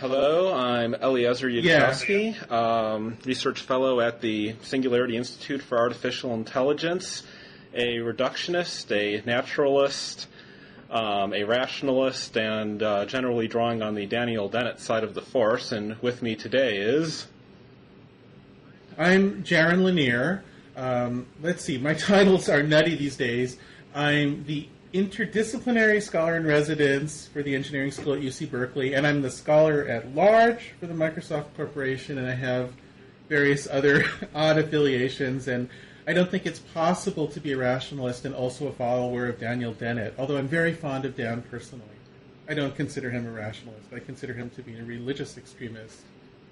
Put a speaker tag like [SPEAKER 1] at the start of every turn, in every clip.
[SPEAKER 1] Hello, I'm Eliezer Yudkowsky, research fellow at the Singularity Institute for Artificial Intelligence, a reductionist, a naturalist, a rationalist, and generally drawing on the Daniel Dennett side of the Force. And with me today is...
[SPEAKER 2] I'm Jaron Lanier. Let's see, my titles are nutty these days. I'm the interdisciplinary scholar in residence for the engineering school at UC Berkeley, and I'm the scholar at large for the Microsoft Corporation, and I have various other odd affiliations, and I don't think it's possible to be a rationalist and also a follower of Daniel Dennett, although I'm very fond of Dan personally. I don't consider him a rationalist. I consider him to be a religious extremist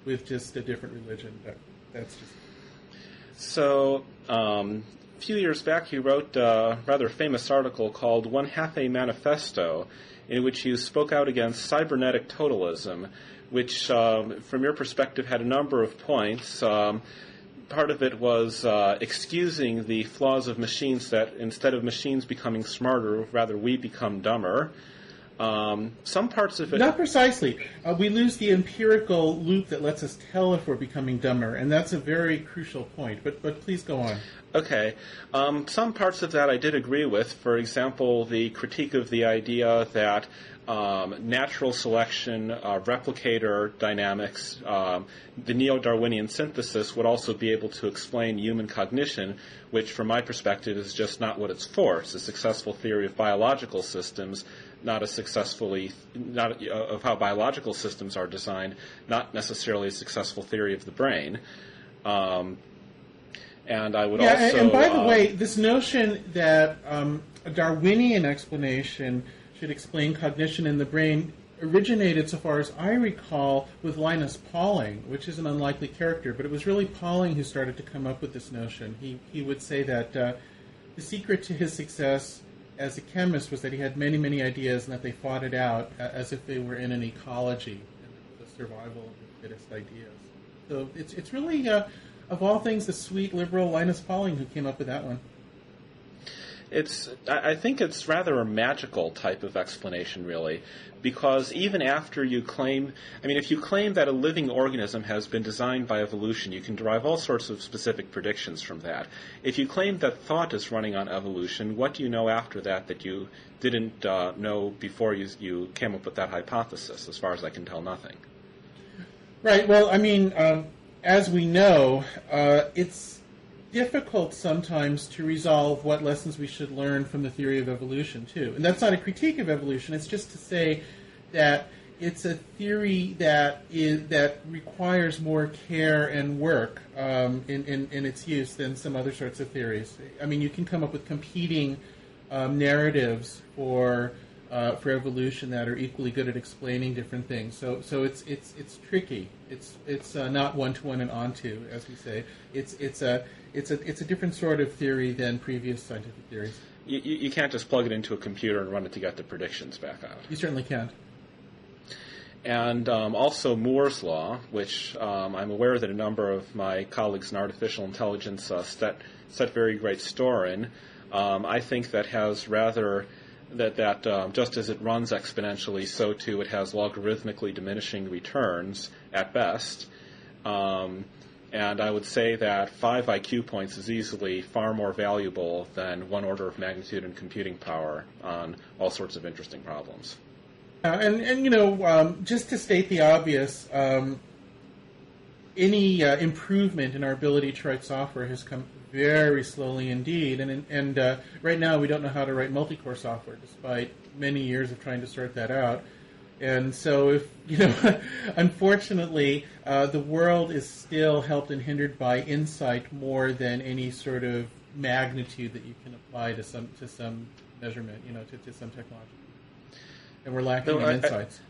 [SPEAKER 2] with just a different religion, but that's just...
[SPEAKER 1] So, a few years back you wrote a rather famous article called One Half a Manifesto, in which you spoke out against cybernetic totalism, which, from your perspective, had a number of points. Part of it was excusing the flaws of machines, that instead of machines becoming smarter, rather we become dumber. Some parts of it...
[SPEAKER 2] Not precisely. We lose the empirical loop that lets us tell if we're becoming dumber, and that's a very crucial point. But please go on.
[SPEAKER 1] Okay. Some parts of that I did agree with. For example, the critique of the idea that natural selection, replicator dynamics, the neo-Darwinian synthesis would also be able to explain human cognition, which from my perspective is just not what it's for. It's a successful theory of biological systems, not of how biological systems are designed, not necessarily a successful theory of the brain. And I would also...
[SPEAKER 2] And by the way, this notion that a Darwinian explanation should explain cognition in the brain originated, so far as I recall, with Linus Pauling, which is an unlikely character, but it was really Pauling who started to come up with this notion. He would say that the secret to his success as a chemist was that he had many, many ideas and that they fought it out as if they were in an ecology, and the survival of the fittest ideas. So it's really, of all things, the sweet liberal Linus Pauling who came up with that one.
[SPEAKER 1] I think it's rather a magical type of explanation, really, because even after you claim, if you claim that a living organism has been designed by evolution, you can derive all sorts of specific predictions from that. If you claim that thought is running on evolution, what do you know after that you didn't know before you came up with that hypothesis? As far as I can tell, nothing.
[SPEAKER 2] Right. Well, as we know, it's difficult sometimes to resolve what lessons we should learn from the theory of evolution, too. And that's not a critique of evolution. It's just to say that it's a theory that requires more care and work in its use than some other sorts of theories. You can come up with competing narratives for evolution that are equally good at explaining different things. So it's tricky. It's not one-to-one and onto, as we say. It's a different sort of theory than previous scientific theories.
[SPEAKER 1] You can't just plug it into a computer and run it to get the predictions back out.
[SPEAKER 2] You certainly can't.
[SPEAKER 1] And also Moore's law, which I'm aware that a number of my colleagues in artificial intelligence set very great store in. I think that has rather... That just as it runs exponentially, so too it has logarithmically diminishing returns at best. And I would say that 5 IQ points is easily far more valuable than 1 order of magnitude in computing power on all sorts of interesting problems. Just to state the obvious, any improvement in our ability to write software has come very slowly indeed, and right now we don't know how to write multi-core software, despite many years of trying to sort that out. And so, unfortunately, the world is still helped and hindered by insight more than any sort of magnitude that you can apply to some measurement, to some technology. And we're lacking in insights.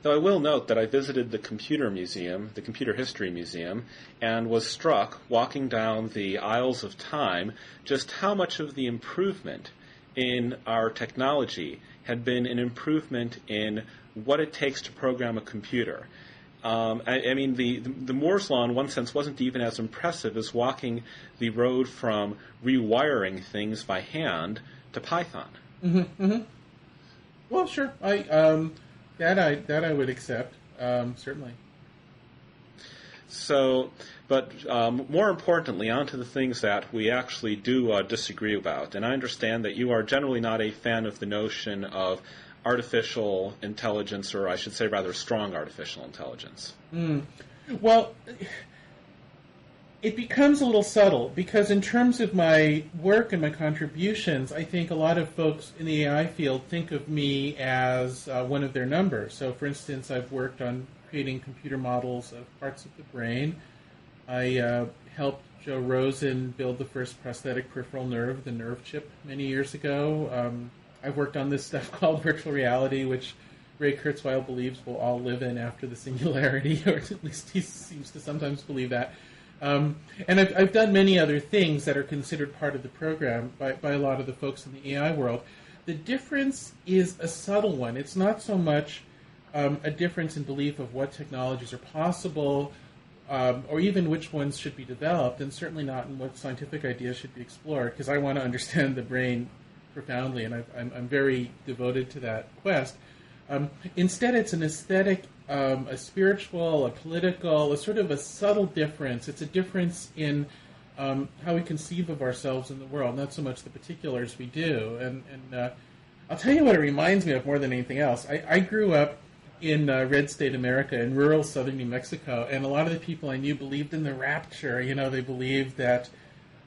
[SPEAKER 1] Though I will note that I visited the Computer Museum, the Computer History Museum, and was struck, walking down the aisles of time, just how much of the improvement in our technology had been an improvement in what it takes to program a computer. The Moore's law, in one sense, wasn't even as impressive as walking the road from rewiring things by hand to Python.
[SPEAKER 2] Mm-hmm, mm-hmm. Well, sure. That I would accept. certainly.
[SPEAKER 3] So, but more importantly, on to the things that we actually do disagree about. And I understand that you are generally not a fan of the notion of artificial intelligence, or I should say rather strong artificial intelligence.
[SPEAKER 2] Well, it becomes a little subtle, because in terms of my work and my contributions, I think a lot of folks in the AI field think of me as one of their numbers. So, for instance, I've worked on creating computer models of parts of the brain. I helped Joe Rosen build the first prosthetic peripheral nerve, the nerve chip, many years ago. I've worked on this stuff called virtual reality, which Ray Kurzweil believes we'll all live in after the Singularity, or at least he seems to sometimes believe that. And I've done many other things that are considered part of the program by a lot of the folks in the AI world. The difference is a subtle one. It's not so much a difference in belief of what technologies are possible, or even which ones should be developed, and certainly not in what scientific ideas should be explored, because I want to understand the brain profoundly, and I'm very devoted to that quest. Instead, it's an aesthetic, a spiritual, a political, a sort of a subtle difference. It's a difference in how we conceive of ourselves in the world, not so much the particulars we do. And I'll tell you what it reminds me of more than anything else. I grew up in red state America, in rural southern New Mexico, and a lot of the people I knew believed in the rapture. You know, they believed that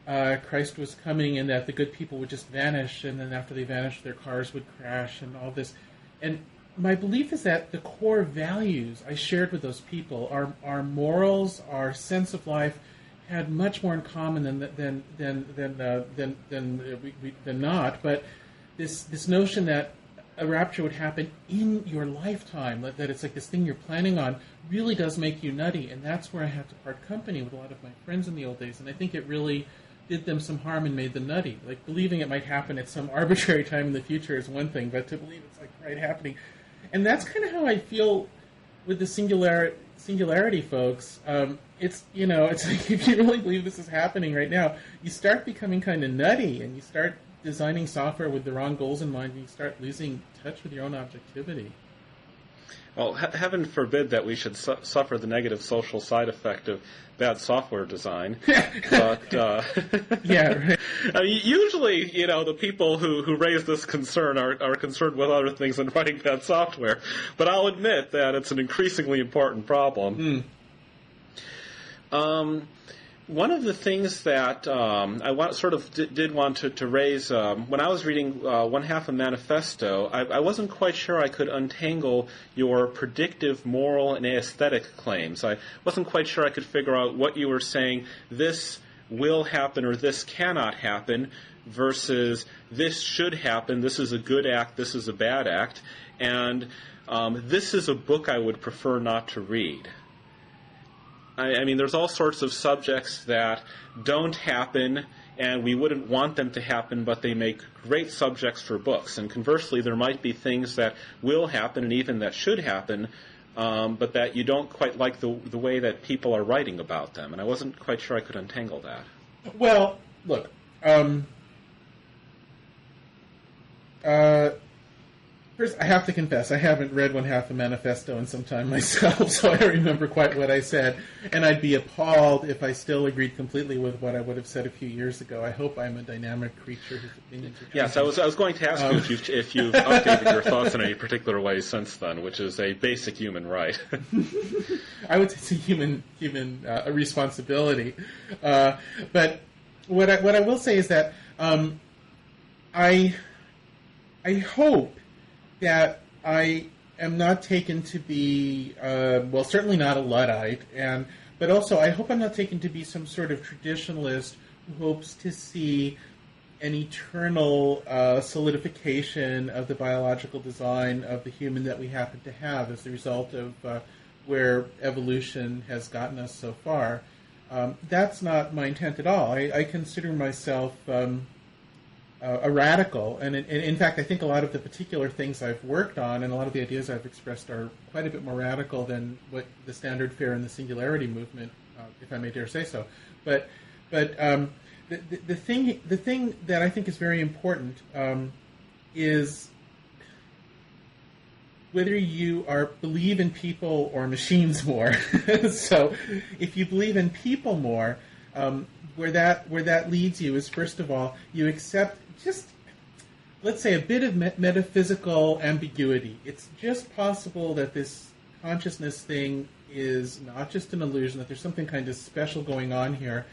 [SPEAKER 2] Christ was coming and that the good people would just vanish, and then after they vanished, their cars would crash and all this. And my belief is that the core values I shared with those people, our morals, our sense of life, had much more in common than not. But this notion that a rapture would happen in your lifetime, that it's like this thing you're planning on, really does make you nutty, and that's where I had to part company with a lot of my friends in the old days, and I think it really did them some harm and made them nutty. Like, believing it might happen at some arbitrary time in the future is one thing, but to believe it's like right happening. And that's kind of how I feel with the Singularity folks. It's, you know, it's like, if you really believe this is happening right now, you start becoming kind of nutty, and you start designing software with the wrong goals in mind, and you start losing touch with your own objectivity.
[SPEAKER 3] Well, heaven forbid that we should suffer the negative social side effect of bad software design. But
[SPEAKER 2] yeah, right.
[SPEAKER 3] I mean, usually, you know, the people who raise this concern are concerned with other things than writing bad software. But I'll admit that it's an increasingly important problem. One of the things that I did want to raise, when I was reading one half of Manifesto, I wasn't quite sure I could untangle your predictive, moral, and aesthetic claims. I wasn't quite sure I could figure out what you were saying, this will happen or this cannot happen, versus this should happen, this is a good act, this is a bad act, and this is a book I would prefer not to read. I mean, there's all sorts of subjects that don't happen, and we wouldn't want them to happen, but they make great subjects for books. And conversely, there might be things that will happen and even that should happen, but that you don't quite like the way that people are writing about them. And I wasn't quite sure I could untangle that.
[SPEAKER 2] Well, look, first, I have to confess, I haven't read one half of Manifesto in some time myself, so I don't remember quite what I said, and I'd be appalled if I still agreed completely with what I would have said a few years ago. I hope I'm a dynamic creature whose opinions are changing.
[SPEAKER 3] Yes, I was going to ask you if you've updated your thoughts in any particular way since then, which is a basic human right.
[SPEAKER 2] I would say it's a human a responsibility. But what I will say is that I hope that I am not taken to be, well, certainly not a Luddite, but also I hope I'm not taken to be some sort of traditionalist who hopes to see an eternal solidification of the biological design of the human that we happen to have as a result of where evolution has gotten us so far. That's not my intent at all. I consider myself a radical, and in fact, I think a lot of the particular things I've worked on and a lot of the ideas I've expressed are quite a bit more radical than what the standard fare in the Singularity movement, if I may dare say so. But the thing that I think is very important is whether you believe in people or machines more. So if you believe in people more, where that leads you is, first of all, you accept just, let's say, a bit of metaphysical ambiguity. It's just possible that this consciousness thing is not just an illusion, that there's something kind of special going on here.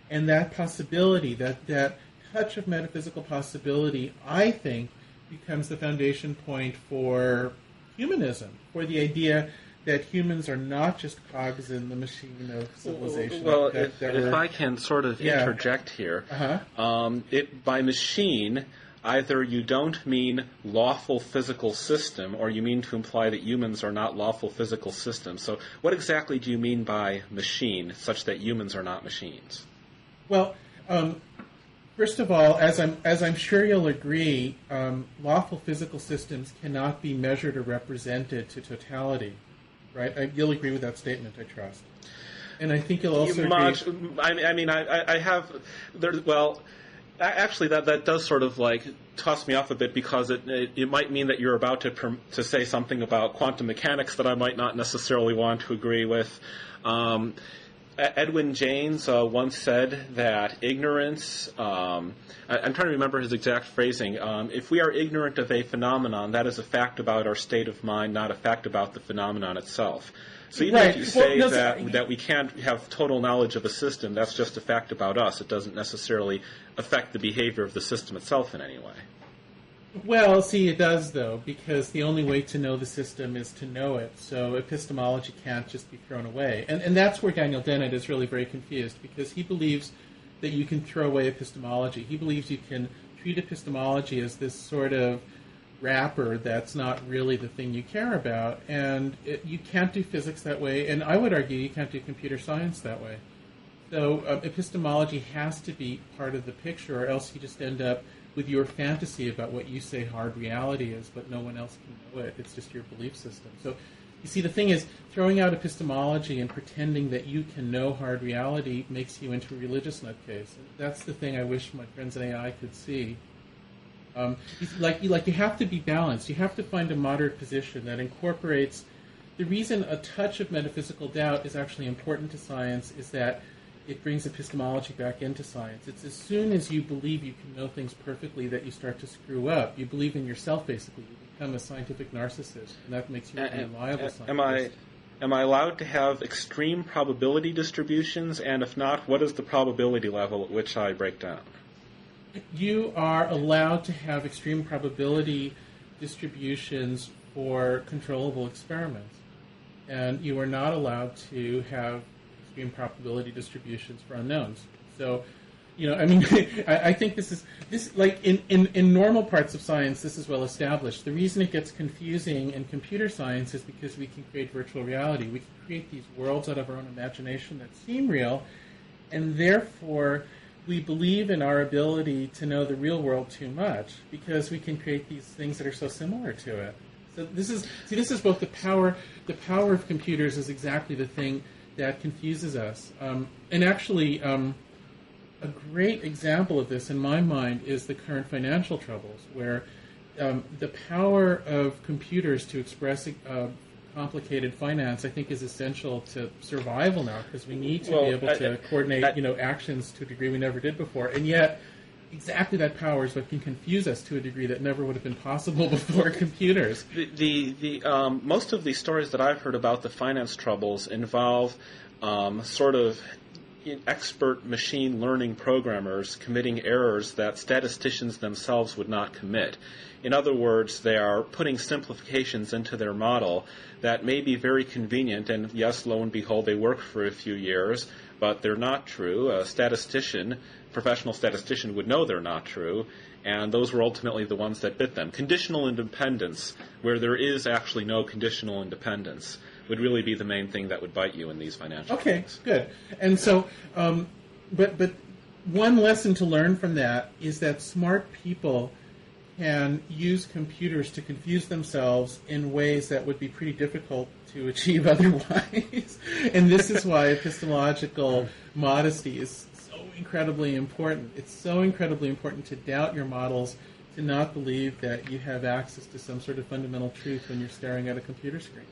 [SPEAKER 2] And that possibility, that touch of metaphysical possibility, I think, becomes the foundation point for humanism, for the idea that humans are not just cogs in the machine of civilization.
[SPEAKER 3] Well, if I can sort of interject here, by machine, either you don't mean lawful physical system, or you mean to imply that humans are not lawful physical systems. So what exactly do you mean by machine, such that humans are not machines?
[SPEAKER 2] Well, first of all, as I'm sure you'll agree, lawful physical systems cannot be measured or represented to totality, right? You'll agree with that statement, I trust. And I think you'll also agree.
[SPEAKER 3] I have. Well, actually, that does sort of like toss me off a bit, because it might mean that you're about to say something about quantum mechanics that I might not necessarily want to agree with. Edwin James once said that ignorance, I'm trying to remember his exact phrasing, if we are ignorant of a phenomenon, that is a fact about our state of mind, not a fact about the phenomenon itself. So even if you say that we can't have total knowledge of a system, that's just a fact about us. It doesn't necessarily affect the behavior of the system itself in any way.
[SPEAKER 2] Well, see, it does, though, because the only way to know the system is to know it. So epistemology can't just be thrown away. And that's where Daniel Dennett is really very confused, because he believes that you can throw away epistemology. He believes you can treat epistemology as this sort of wrapper that's not really the thing you care about. And you can't do physics that way, and I would argue you can't do computer science that way. So epistemology has to be part of the picture, or else you just end up with your fantasy about what you say hard reality is, but no one else can know it. It's just your belief system. So, you see, the thing is, throwing out epistemology and pretending that you can know hard reality makes you into a religious nutcase. And that's the thing I wish my friends in AI could see. You have to be balanced. You have to find a moderate position that incorporates. The reason a touch of metaphysical doubt is actually important to science is that it brings epistemology back into science. It's as soon as you believe you can know things perfectly that you start to screw up. You believe in yourself, basically. You become a scientific narcissist, and that makes you a reliable scientist.
[SPEAKER 3] Am I allowed to have extreme probability distributions? And if not, what is the probability level at which I break down?
[SPEAKER 2] You are allowed to have extreme probability distributions for controllable experiments. And you are not allowed to have extreme probability distributions for unknowns. So, I think this like in normal parts of science, this is well established. The reason it gets confusing in computer science is because we can create virtual reality. We can create these worlds out of our own imagination that seem real, and therefore we believe in our ability to know the real world too much because we can create these things that are so similar to it. So this is both the power of computers is exactly the thing that confuses us. And actually, a great example of this in my mind is the current financial troubles, where the power of computers to express complicated finance, I think, is essential to survival now, because we need to be able to coordinate, actions to a degree we never did before. And yet, exactly that power is what can confuse us to a degree that never would have been possible before computers.
[SPEAKER 3] The most of the stories that I've heard about the finance troubles involve sort of expert machine learning programmers committing errors that statisticians themselves would not commit. In other words, they are putting simplifications into their model that may be very convenient, and yes, lo and behold, they work for a few years, but they're not true. A professional statistician would know they're not true, and those were ultimately the ones that bit them. Conditional independence, where there is actually no conditional independence, would really be the main thing that would bite you in these financial things.
[SPEAKER 2] Good. And so, but one lesson to learn from that is that smart people can use computers to confuse themselves in ways that would be pretty difficult to achieve otherwise. And this is why epistemological modesty is so incredibly important. It's so incredibly important to doubt your models, cannot believe that you have access to some sort of fundamental truth when you're staring at a computer screen.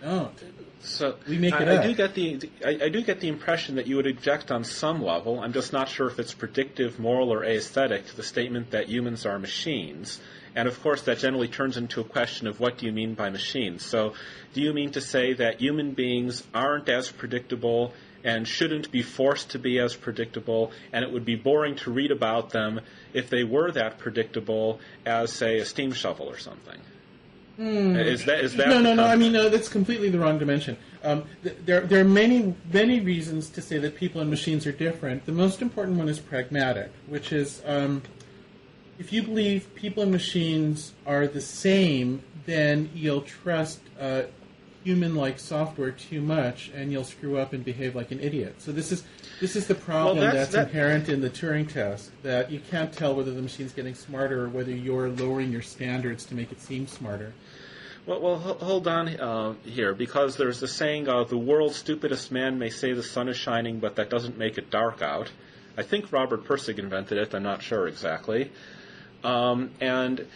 [SPEAKER 2] You don't.
[SPEAKER 3] So
[SPEAKER 2] we make it up.
[SPEAKER 3] I do get the impression that you would object on some level. I'm just not sure if it's predictive, moral, or aesthetic to the statement that humans are machines. And of course, that generally turns into a question of what do you mean by machines. So, do you mean to say that human beings aren't as predictable and shouldn't be forced to be as predictable, and it would be boring to read about them if they were that predictable as, say, a steam shovel or something? Is that
[SPEAKER 2] No. I mean, no, that's completely the wrong dimension. There are many reasons to say that people and machines are different. The most important one is pragmatic, which is if you believe people and machines are the same, then you'll trust human-like software too much, and you'll screw up and behave like an idiot. So this is the problem that's inherent in the Turing test, that you can't tell whether the machine's getting smarter or whether you're lowering your standards to make it seem smarter.
[SPEAKER 3] Well, hold on here, because there's the saying, the world's stupidest man may say the sun is shining, but that doesn't make it dark out. I think Robert Pirsig invented it. I'm not sure exactly. And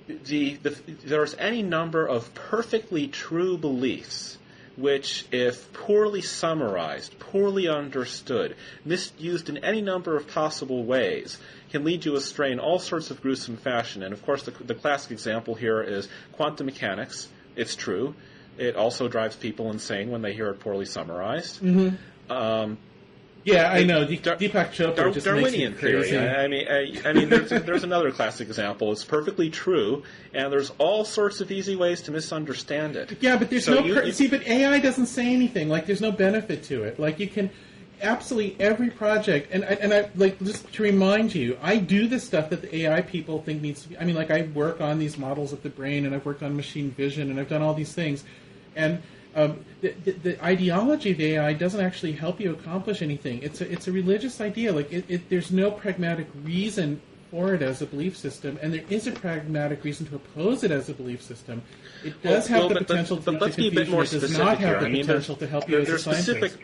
[SPEAKER 3] there's any number of perfectly true beliefs which, if poorly summarized, poorly understood, misused in any number of possible ways, can lead you astray in all sorts of gruesome fashion. And, of course, the classic example here is quantum mechanics. It's true. It also drives people insane when they hear it poorly summarized.
[SPEAKER 2] Mm-hmm. Yeah, I know. Deepak Chopra just
[SPEAKER 3] Darwinian
[SPEAKER 2] makes it crazy.
[SPEAKER 3] theory. I mean, there's another classic example. It's perfectly true, and there's all sorts of easy ways to misunderstand it.
[SPEAKER 2] Yeah, but there's but AI doesn't say anything. Like, there's no benefit to it. Like, you can absolutely every project, and I like, just to remind you, I do the stuff that the AI people think needs to be. I mean, like, I work on these models of the brain, and I've worked on machine vision, and I've done all these things, and the ideology of the AI doesn't actually help you accomplish anything. It's a religious idea. Like, there's no pragmatic reason for it as a belief system, and there is a pragmatic reason to oppose it as a belief system. It does have the potential to
[SPEAKER 3] let's be a bit more specific.
[SPEAKER 2] It does not have the potential to help you as a scientist.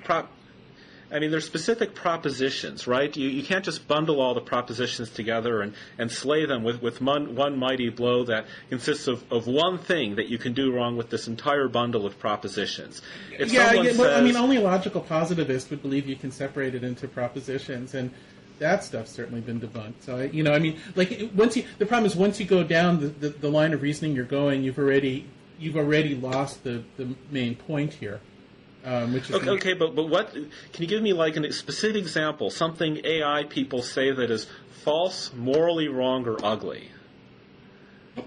[SPEAKER 3] There's specific propositions, right? You can't just bundle all the propositions together and slay them with one mighty blow that consists of one thing that you can do wrong with this entire bundle of propositions.
[SPEAKER 2] Only a logical positivist would believe you can separate it into propositions, and that stuff's certainly been debunked. So, the problem is once you go down the line of reasoning you're going, you've already lost the main point here.
[SPEAKER 3] Okay, but what can you give me, like, a specific example? Something AI people say that is false, morally wrong, or ugly.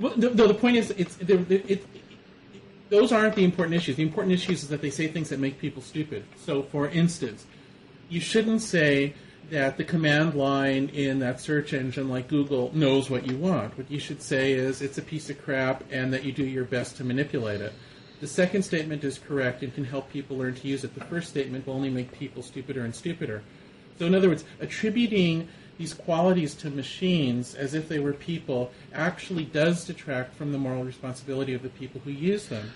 [SPEAKER 2] Well, the point is, those aren't the important issues. The important issues is that they say things that make people stupid. So, for instance, you shouldn't say that the command line in that search engine like Google knows what you want. What you should say is it's a piece of crap and that you do your best to manipulate it. The second statement is correct and can help people learn to use it. The first statement will only make people stupider and stupider. So in other words, attributing these qualities to machines as if they were people actually does detract from the moral responsibility of the people who use them.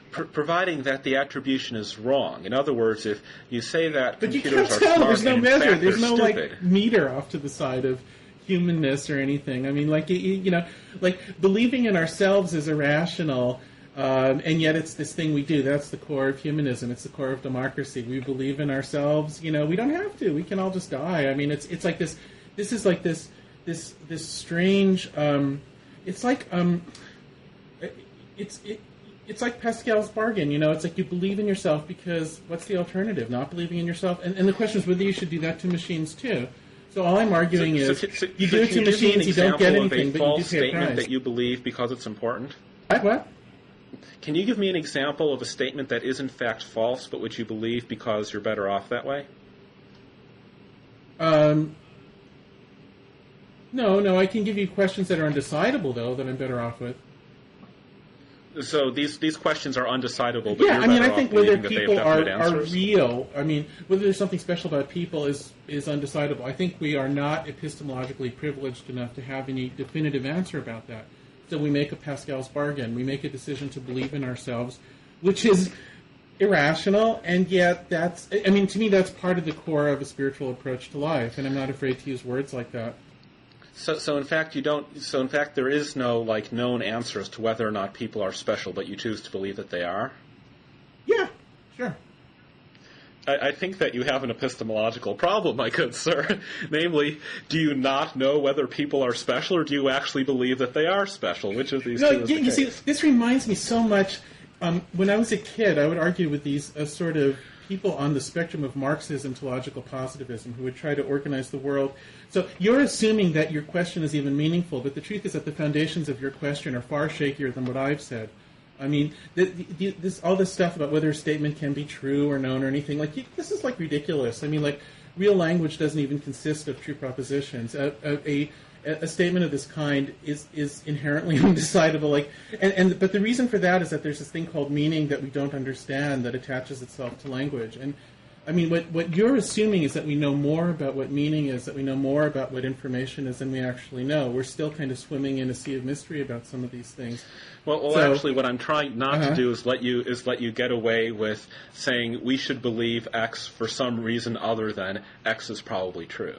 [SPEAKER 3] Providing that the attribution is wrong. In other words, if you say that
[SPEAKER 2] but
[SPEAKER 3] computers are
[SPEAKER 2] tell.
[SPEAKER 3] smart,
[SPEAKER 2] There's no
[SPEAKER 3] and
[SPEAKER 2] measure.
[SPEAKER 3] fact,
[SPEAKER 2] There's no
[SPEAKER 3] stupid.
[SPEAKER 2] like meter off to the side of humanness or anything. I mean, like believing in ourselves is irrational. And yet it's this thing we do. That's the core of humanism. It's the core of democracy. We believe in ourselves. We don't have to. We can all just die. I mean, it's like this. This is like this strange. It's like it's like Pascal's bargain. It's like you believe in yourself because what's the alternative? Not believing in yourself. And the question is whether you should do that to machines too. So all I'm arguing is you do it to machines, you don't get anything, but you do pay a price.
[SPEAKER 3] Statement that you believe because it's important.
[SPEAKER 2] What?
[SPEAKER 3] Can you give me an example of a statement that is in fact false, but which you believe because you're better off that way?
[SPEAKER 2] No. I can give you questions that are undecidable, though, that I'm better off with.
[SPEAKER 3] So these questions are undecidable, but
[SPEAKER 2] yeah,
[SPEAKER 3] you're better
[SPEAKER 2] I
[SPEAKER 3] off
[SPEAKER 2] think
[SPEAKER 3] believing
[SPEAKER 2] whether
[SPEAKER 3] that
[SPEAKER 2] people
[SPEAKER 3] they have definite
[SPEAKER 2] are
[SPEAKER 3] answers?
[SPEAKER 2] real. I mean, whether there's something special about people is undecidable. I think we are not epistemologically privileged enough to have any definitive answer about that. So we make a Pascal's bargain. We make a decision to believe in ourselves, which is irrational, and yet to me, that's part of the core of a spiritual approach to life, and I'm not afraid to use words like that.
[SPEAKER 3] So in fact, you don't. So in fact, there is no like known answer as to whether or not people are special, but you choose to believe that they are.
[SPEAKER 2] Yeah, sure.
[SPEAKER 3] I think that you have an epistemological problem, my good sir. Namely, do you not know whether people are special, or do you actually believe that they are special? Which of these two is the case?
[SPEAKER 2] See, this reminds me so much. When I was a kid, I would argue with these sort of people on the spectrum of Marxism to logical positivism who would try to organize the world. So you're assuming that your question is even meaningful, but the truth is that the foundations of your question are far shakier than what I've said. I mean, all this stuff about whether a statement can be true or known or anything, this is ridiculous. I mean, real language doesn't even consist of true propositions. A statement of this kind is inherently undecidable. But the reason for that is that there's this thing called meaning that we don't understand that attaches itself to language. And I mean, what you're assuming is that we know more about what meaning is, that we know more about what information is than we actually know. We're still kind of swimming in a sea of mystery about some of these things.
[SPEAKER 3] Well, actually, what I'm trying not to do is let you get away with saying we should believe X for some reason other than X is probably true.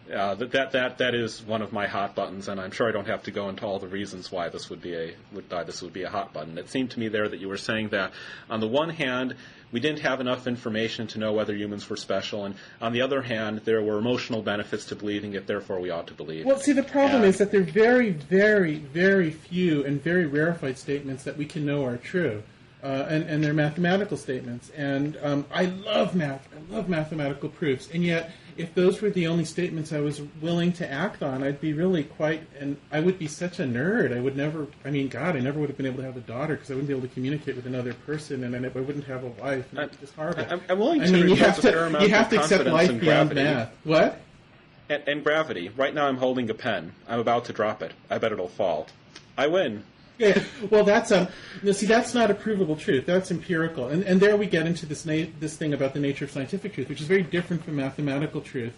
[SPEAKER 3] That is one of my hot buttons, and I'm sure I don't have to go into all the reasons why this would be a hot button. It seemed to me there that you were saying that on the one hand, we didn't have enough information to know whether humans were special, and on the other hand, there were emotional benefits to believing it, therefore we ought to believe it.
[SPEAKER 2] Well, see, the problem is that there are very, very, very few and very rarefied statements that we can know are true. And they're mathematical statements. And I love math. I love mathematical proofs. And yet, if those were the only statements I was willing to act on, I'd be really and I would be such a nerd. I never would have been able to have a daughter because I wouldn't be able to communicate with another person, and I wouldn't have a wife. And it's horrible.
[SPEAKER 3] I'm willing to repose a fair amount of confidence
[SPEAKER 2] accept life
[SPEAKER 3] in
[SPEAKER 2] beyond
[SPEAKER 3] gravity.
[SPEAKER 2] math. What?
[SPEAKER 3] And gravity. Right now I'm holding a pen. I'm about to drop it. I bet it'll fall. I win.
[SPEAKER 2] Yeah, well, that's that's not a provable truth. That's empirical, and there we get into this thing about the nature of scientific truth, which is very different from mathematical truth.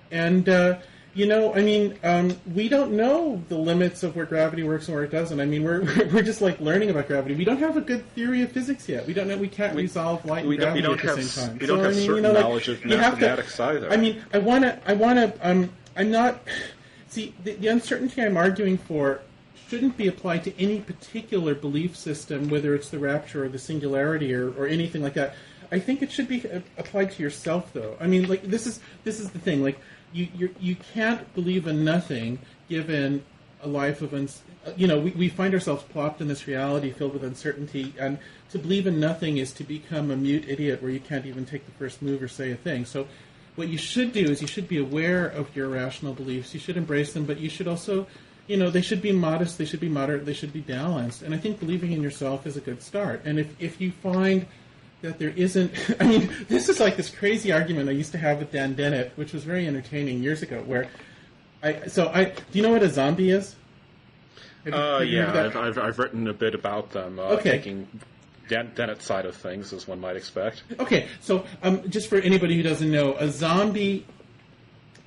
[SPEAKER 2] And we don't know the limits of where gravity works and where it doesn't. I mean, we're just learning about gravity. We don't have a good theory of physics yet. We don't know. We can't resolve light and gravity at the same time.
[SPEAKER 3] We don't have certain knowledge of mathematics either.
[SPEAKER 2] I mean, I'm not. See, the uncertainty I'm arguing for shouldn't be applied to any particular belief system, whether it's the rapture or the singularity or anything like that. I think it should be applied to yourself, though. I mean, this is the thing. You can't believe in nothing given a life of we find ourselves plopped in this reality filled with uncertainty, and to believe in nothing is to become a mute idiot where you can't even take the first move or say a thing. So what you should do is you should be aware of your irrational beliefs. You should embrace them, but you should also they should be modest, they should be moderate, they should be balanced. And I think believing in yourself is a good start. And if you find that there isn't... I mean, this is like this crazy argument I used to have with Dan Dennett, which was very entertaining years ago, where do you know what a zombie is?
[SPEAKER 3] I've written a bit about them, taking Dennett's side of things, as one might expect.
[SPEAKER 2] Okay, so just for anybody who doesn't know, a zombie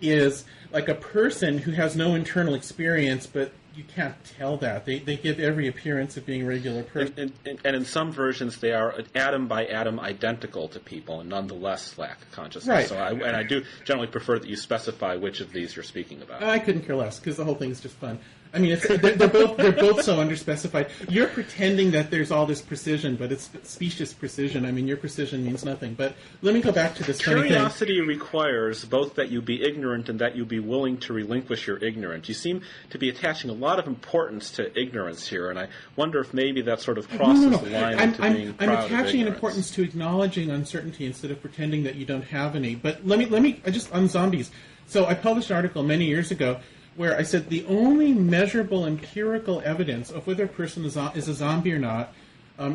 [SPEAKER 2] is like a person who has no internal experience, but you can't tell that. They give every appearance of being a regular person.
[SPEAKER 3] And in some versions, they are atom by atom identical to people and nonetheless lack consciousness.
[SPEAKER 2] Right.
[SPEAKER 3] So I do generally prefer that you specify which of these you're speaking about.
[SPEAKER 2] I couldn't care less, because the whole thing is just fun. I mean, they're both so underspecified. You're pretending that there's all this precision, but it's specious precision. I mean, your precision means nothing. But let me go back to this funny thing.
[SPEAKER 3] Curiosity requires both that you be ignorant and that you be willing to relinquish your ignorance. You seem to be attaching a lot of importance to ignorance here, and I wonder if maybe that sort of crosses the line into being proud of ignorance.
[SPEAKER 2] I'm attaching an importance to acknowledging uncertainty instead of pretending that you don't have any. But let me just on zombies. So I published an article many years ago where I said the only measurable empirical evidence of whether a person is a zombie or not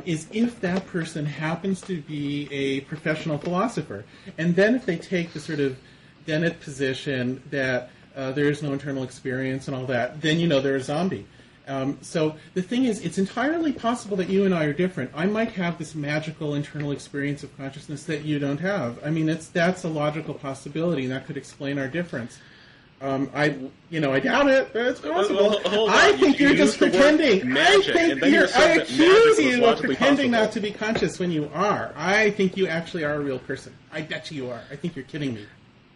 [SPEAKER 2] is if that person happens to be a professional philosopher. And then if they take the sort of Dennett position that there is no internal experience and all that, then they're a zombie. So the thing is, it's entirely possible that you and I are different. I might have this magical internal experience of consciousness that you don't have. I mean, that's a logical possibility, and that could explain our difference. I doubt it, but it's possible. I think you're just pretending. I accuse you of pretending not to be conscious when you are. I think you actually are a real person. I bet you are. I think you're kidding me.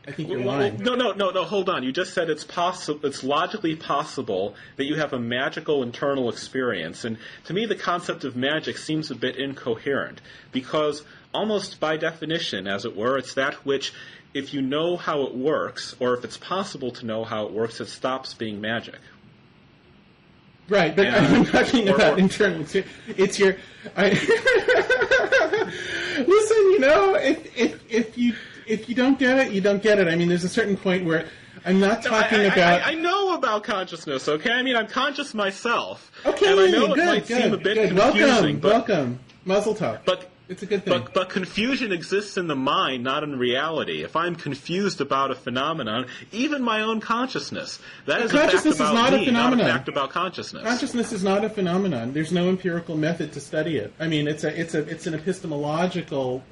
[SPEAKER 2] I think you're lying.
[SPEAKER 3] No. Hold on. You just said it's possible. It's logically possible that you have a magical internal experience, and to me, the concept of magic seems a bit incoherent because, almost by definition, as it were, it's that which, if you know how it works, or if it's possible to know how it works, it stops being magic.
[SPEAKER 2] Right, but I'm talking about internal. It's your. Listen, if you don't get it, you don't get it. I mean, there's a certain point where I'm not talking about.
[SPEAKER 3] I know about consciousness. Okay, I mean, I'm conscious myself.
[SPEAKER 2] Okay,
[SPEAKER 3] and I know
[SPEAKER 2] good,
[SPEAKER 3] it might seem a bit confusing.
[SPEAKER 2] Welcome, Muzzle Talk.
[SPEAKER 3] But
[SPEAKER 2] it's a good thing.
[SPEAKER 3] But confusion exists in the mind, not in reality. If I'm confused about a phenomenon, even my own consciousness, that is a fact about me, not a fact about consciousness.
[SPEAKER 2] Consciousness is not a phenomenon. There's no empirical method to study it. I mean, it's an epistemological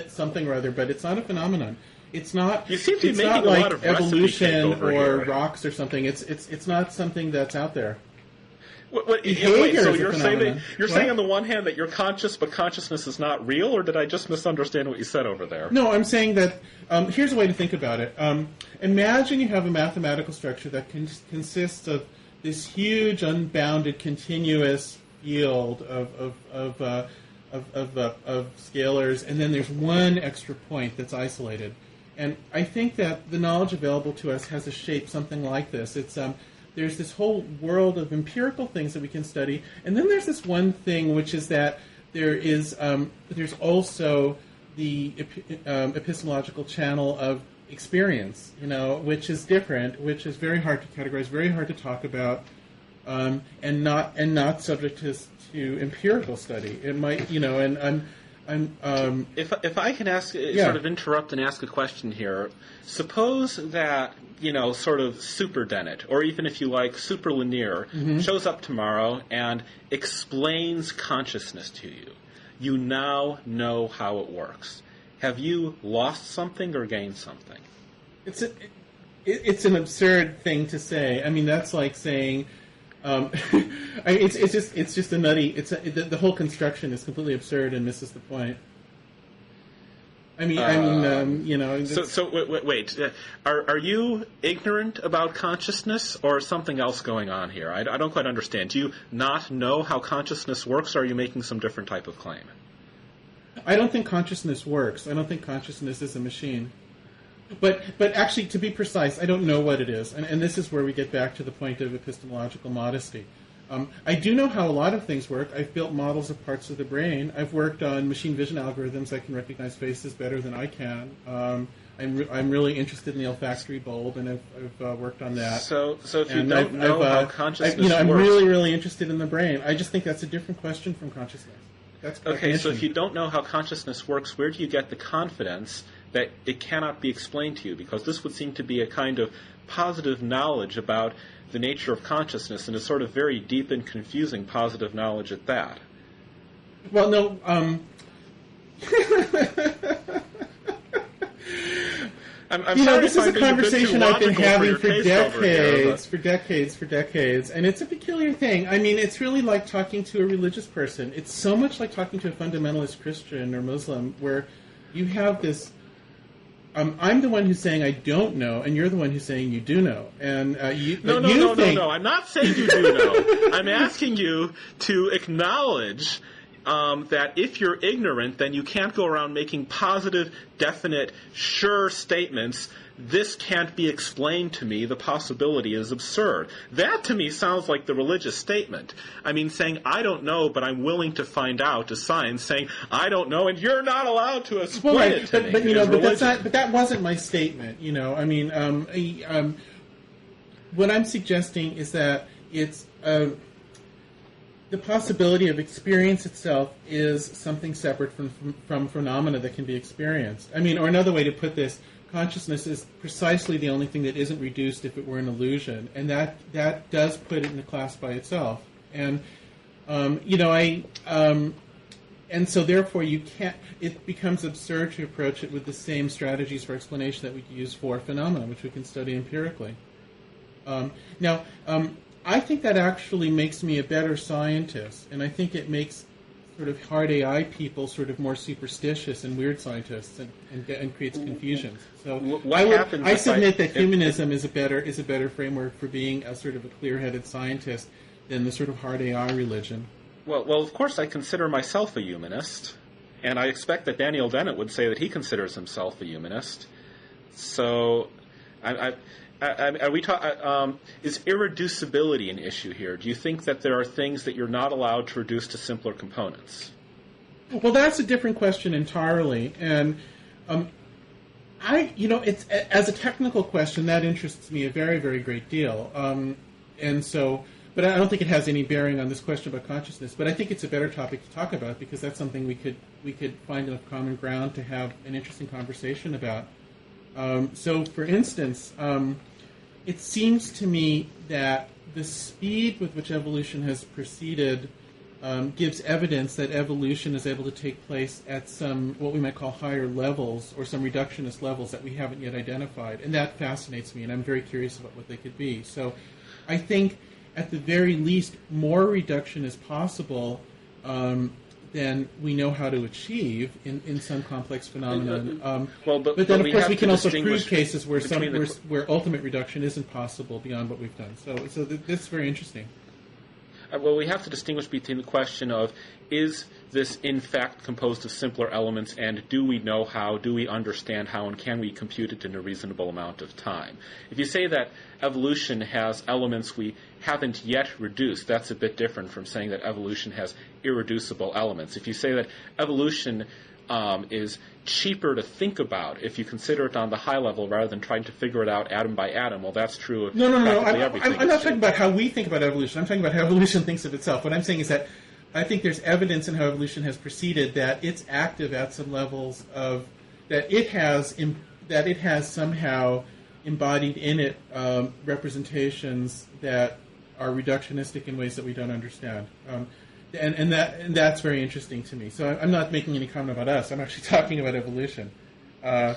[SPEAKER 2] something or other, but it's not a phenomenon. It's not.
[SPEAKER 3] You seem to be making
[SPEAKER 2] not
[SPEAKER 3] a
[SPEAKER 2] like
[SPEAKER 3] lot of
[SPEAKER 2] evolution or
[SPEAKER 3] here.
[SPEAKER 2] Rocks or something. It's not something that's out there.
[SPEAKER 3] Wait, so you're saying on the one hand that you're conscious, but consciousness is not real, or did I just misunderstand what you said over there?
[SPEAKER 2] No, I'm saying that here's a way to think about it. Imagine you have a mathematical structure that consists of this huge, unbounded, continuous field of scalars, and then there's one extra point that's isolated. And I think that the knowledge available to us has a shape something like this. It's there's this whole world of empirical things that we can study, and then there's this one thing, which is that there's also the epistemological channel of experience, which is different, which is very hard to categorize, very hard to talk about, and not subject to empirical study. It might, and
[SPEAKER 3] if I can ask, sort of interrupt and ask a question here. Suppose that sort of Super Dennett, or even if you like Super Lanier, shows up tomorrow and explains consciousness to you. You now know how it works. Have you lost something or gained something?
[SPEAKER 2] It's an absurd thing to say. I mean, that's like saying. It's just a nutty. The whole construction is completely absurd and misses the point.
[SPEAKER 3] So wait. Are you ignorant about consciousness, or is something else going on here? I don't quite understand. Do you not know how consciousness works, or are you making some different type of claim?
[SPEAKER 2] I don't think consciousness works. I don't think consciousness is a machine. But actually, to be precise, I don't know what it is. And this is where we get back to the point of epistemological modesty. I do know how a lot of things work. I've built models of parts of the brain. I've worked on machine vision algorithms that can recognize faces better than I can. I'm really interested in the olfactory bulb, and I've worked on that.
[SPEAKER 3] So if you don't know how consciousness works...
[SPEAKER 2] I'm really, really interested in the brain. I just think that's a different question from consciousness. That's
[SPEAKER 3] okay, so if you don't know how consciousness works, where do you get the confidence that it cannot be explained to you? Because this would seem to be a kind of positive knowledge about the nature of consciousness, and a sort of very deep and confusing positive knowledge at that.
[SPEAKER 2] Well, no.
[SPEAKER 3] I'm sorry
[SPEAKER 2] this is a conversation I've been having for decades, and it's a peculiar thing. I mean, it's really like talking to a religious person. It's so much like talking to a fundamentalist Christian or Muslim, where you have this. I'm the one who's saying I don't know, and you're the one who's saying you do know. And
[SPEAKER 3] No. I'm not saying you do know. I'm asking you to acknowledge that if you're ignorant, then you can't go around making positive, definite, sure statements. This can't be explained to me. The possibility is absurd. That, to me, sounds like the religious statement. I mean, saying, I don't know, but I'm willing to find out, is science. Saying, I don't know, and you're not allowed to explain it to me.
[SPEAKER 2] But that wasn't my statement. I mean, what I'm suggesting is that it's the possibility of experience itself is something separate from phenomena that can be experienced. I mean, or another way to put this, consciousness is precisely the only thing that isn't reduced if it were an illusion, and that does put it in a class by itself. And and so therefore you can't. It becomes absurd to approach it with the same strategies for explanation that we use for phenomena, which we can study empirically. I think that actually makes me a better scientist, and I think it makes sort of hard AI people sort of more superstitious and weird scientists, and creates confusion. So I submit that humanism is a better framework for being a sort of a clear-headed scientist than the sort of hard AI religion.
[SPEAKER 3] Well, of course, I consider myself a humanist, and I expect that Daniel Dennett would say that he considers himself a humanist. So, is irreducibility an issue here? Do you think that there are things that you're not allowed to reduce to simpler components?
[SPEAKER 2] Well, that's a different question entirely, and it's as a technical question that interests me a very, very great deal, and so. But I don't think it has any bearing on this question about consciousness. But I think it's a better topic to talk about because that's something we could find enough common ground to have an interesting conversation about. So, for instance, it seems to me that the speed with which evolution has proceeded gives evidence that evolution is able to take place at some, what we might call higher levels, or some reductionist levels that we haven't yet identified. And that fascinates me, and I'm very curious about what they could be. So I think, at the very least, more reduction is possible than we know how to achieve in some complex phenomenon. But then, of course, we can also prove cases where ultimate reduction isn't possible beyond what we've done. So this is very interesting.
[SPEAKER 3] Well, we have to distinguish between the question of, is this in fact composed of simpler elements, and do we know how, do we understand how, and can we compute it in a reasonable amount of time? If you say that evolution has elements we haven't yet reduced, that's a bit different from saying that evolution has irreducible elements. If you say that evolution is cheaper to think about if you consider it on the high level rather than trying to figure it out atom by atom, well, that's true of practically everything.
[SPEAKER 2] I'm not talking about how we think about evolution. I'm talking about how evolution thinks of itself. What I'm saying is that I think there's evidence in how evolution has proceeded that it's active at some levels of that it has somehow embodied in it representations that are reductionistic in ways that we don't understand. And that's very interesting to me. So I'm not making any comment about us. I'm actually talking about evolution. I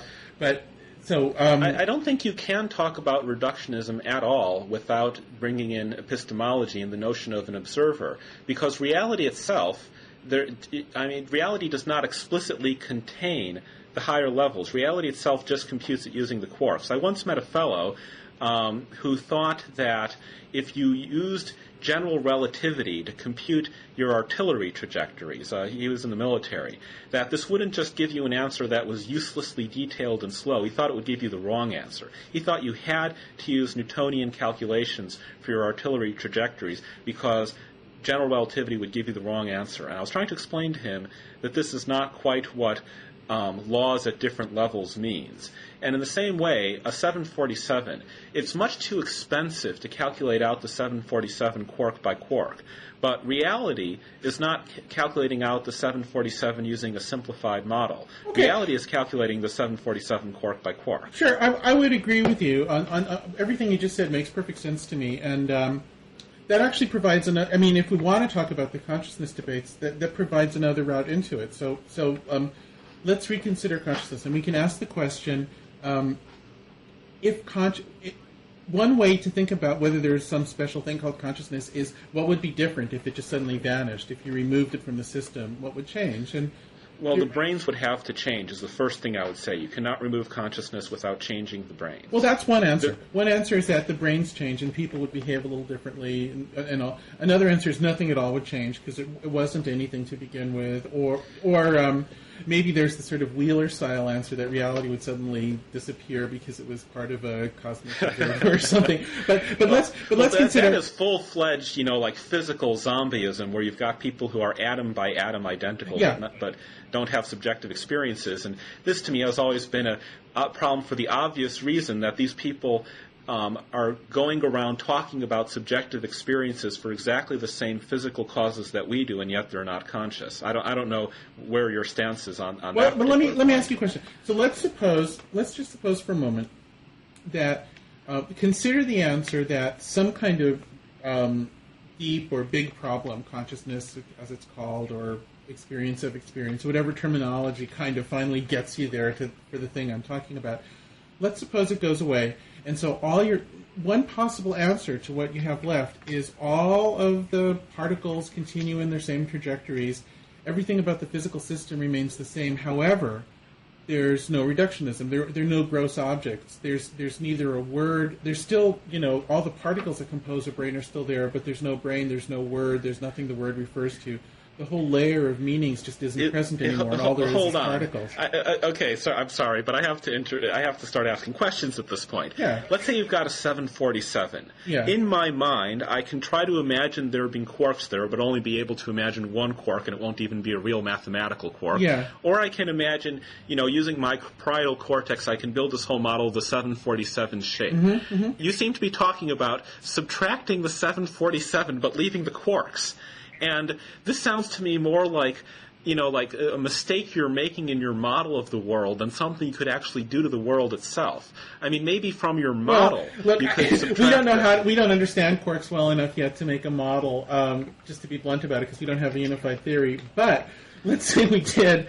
[SPEAKER 3] don't think you can talk about reductionism at all without bringing in epistemology and the notion of an observer, because reality itself, reality does not explicitly contain the higher levels. Reality itself just computes it using the quarks. I once met a fellow who thought that if you used general relativity to compute your artillery trajectories, he was in the military, that this wouldn't just give you an answer that was uselessly detailed and slow. He thought it would give you the wrong answer. He thought you had to use Newtonian calculations for your artillery trajectories because general relativity would give you the wrong answer. And I was trying to explain to him that this is not quite what laws at different levels means. And in the same way, a 747, it's much too expensive to calculate out the 747 quark by quark. But reality is not calculating out the 747 using a simplified model. Okay. Reality is calculating the 747 quark by quark.
[SPEAKER 2] Sure, I would agree with you. On everything you just said makes perfect sense to me. And that actually provides another, if we want to talk about the consciousness debates, that provides another route into it. So let's reconsider consciousness, and we can ask the question, one way to think about whether there's some special thing called consciousness is what would be different if it just suddenly vanished? If you removed it from the system, what would change?
[SPEAKER 3] Well, the brains would have to change is the first thing I would say. You cannot remove consciousness without changing the brains.
[SPEAKER 2] Well, that's one answer. One answer is that the brains change and people would behave a little differently. And all. Another answer is nothing at all would change because it wasn't anything to begin with. Or maybe there's the sort of Wheeler-style answer that reality would suddenly disappear because it was part of a cosmic event or something. But let's consider
[SPEAKER 3] that is full-fledged, like physical zombieism, where you've got people who are atom by atom identical, but don't have subjective experiences. And this, to me, has always been a problem for the obvious reason that these people are going around talking about subjective experiences for exactly the same physical causes that we do, and yet they're not conscious. I don't know where your stance is on that.
[SPEAKER 2] But let me ask you a question. So let's just suppose for a moment that consider the answer that some kind of deep or big problem, consciousness as it's called, or experience of experience, whatever terminology kind of finally gets you there for the thing I'm talking about. Let's suppose it goes away. And so one possible answer to what you have left is all of the particles continue in their same trajectories, everything about the physical system remains the same. However, there's no reductionism. There are no gross objects. There's neither a word. There's still, all the particles that compose a brain are still there, but there's no brain, there's no word, there's nothing the word refers to. The whole layer of meanings just isn't present anymore, and all there is particles.
[SPEAKER 3] Okay, so I'm sorry, but I have to start asking questions at this point.
[SPEAKER 2] Yeah.
[SPEAKER 3] Let's say you've got a 747.
[SPEAKER 2] Yeah.
[SPEAKER 3] In my mind, I can try to imagine there being quarks there, but only be able to imagine one quark, and it won't even be a real mathematical quark.
[SPEAKER 2] Yeah.
[SPEAKER 3] Or I can imagine, using my parietal cortex, I can build this whole model of the 747 shape. You seem to be talking about subtracting the 747, but leaving the quarks. And this sounds to me more like, like a mistake you're making in your model of the world than something you could actually do to the world itself. I mean, maybe from your model,
[SPEAKER 2] look,
[SPEAKER 3] you could subtract
[SPEAKER 2] we don't understand quarks well enough yet to make a model, just to be blunt about it, because we don't have a unified theory. But let's say we did.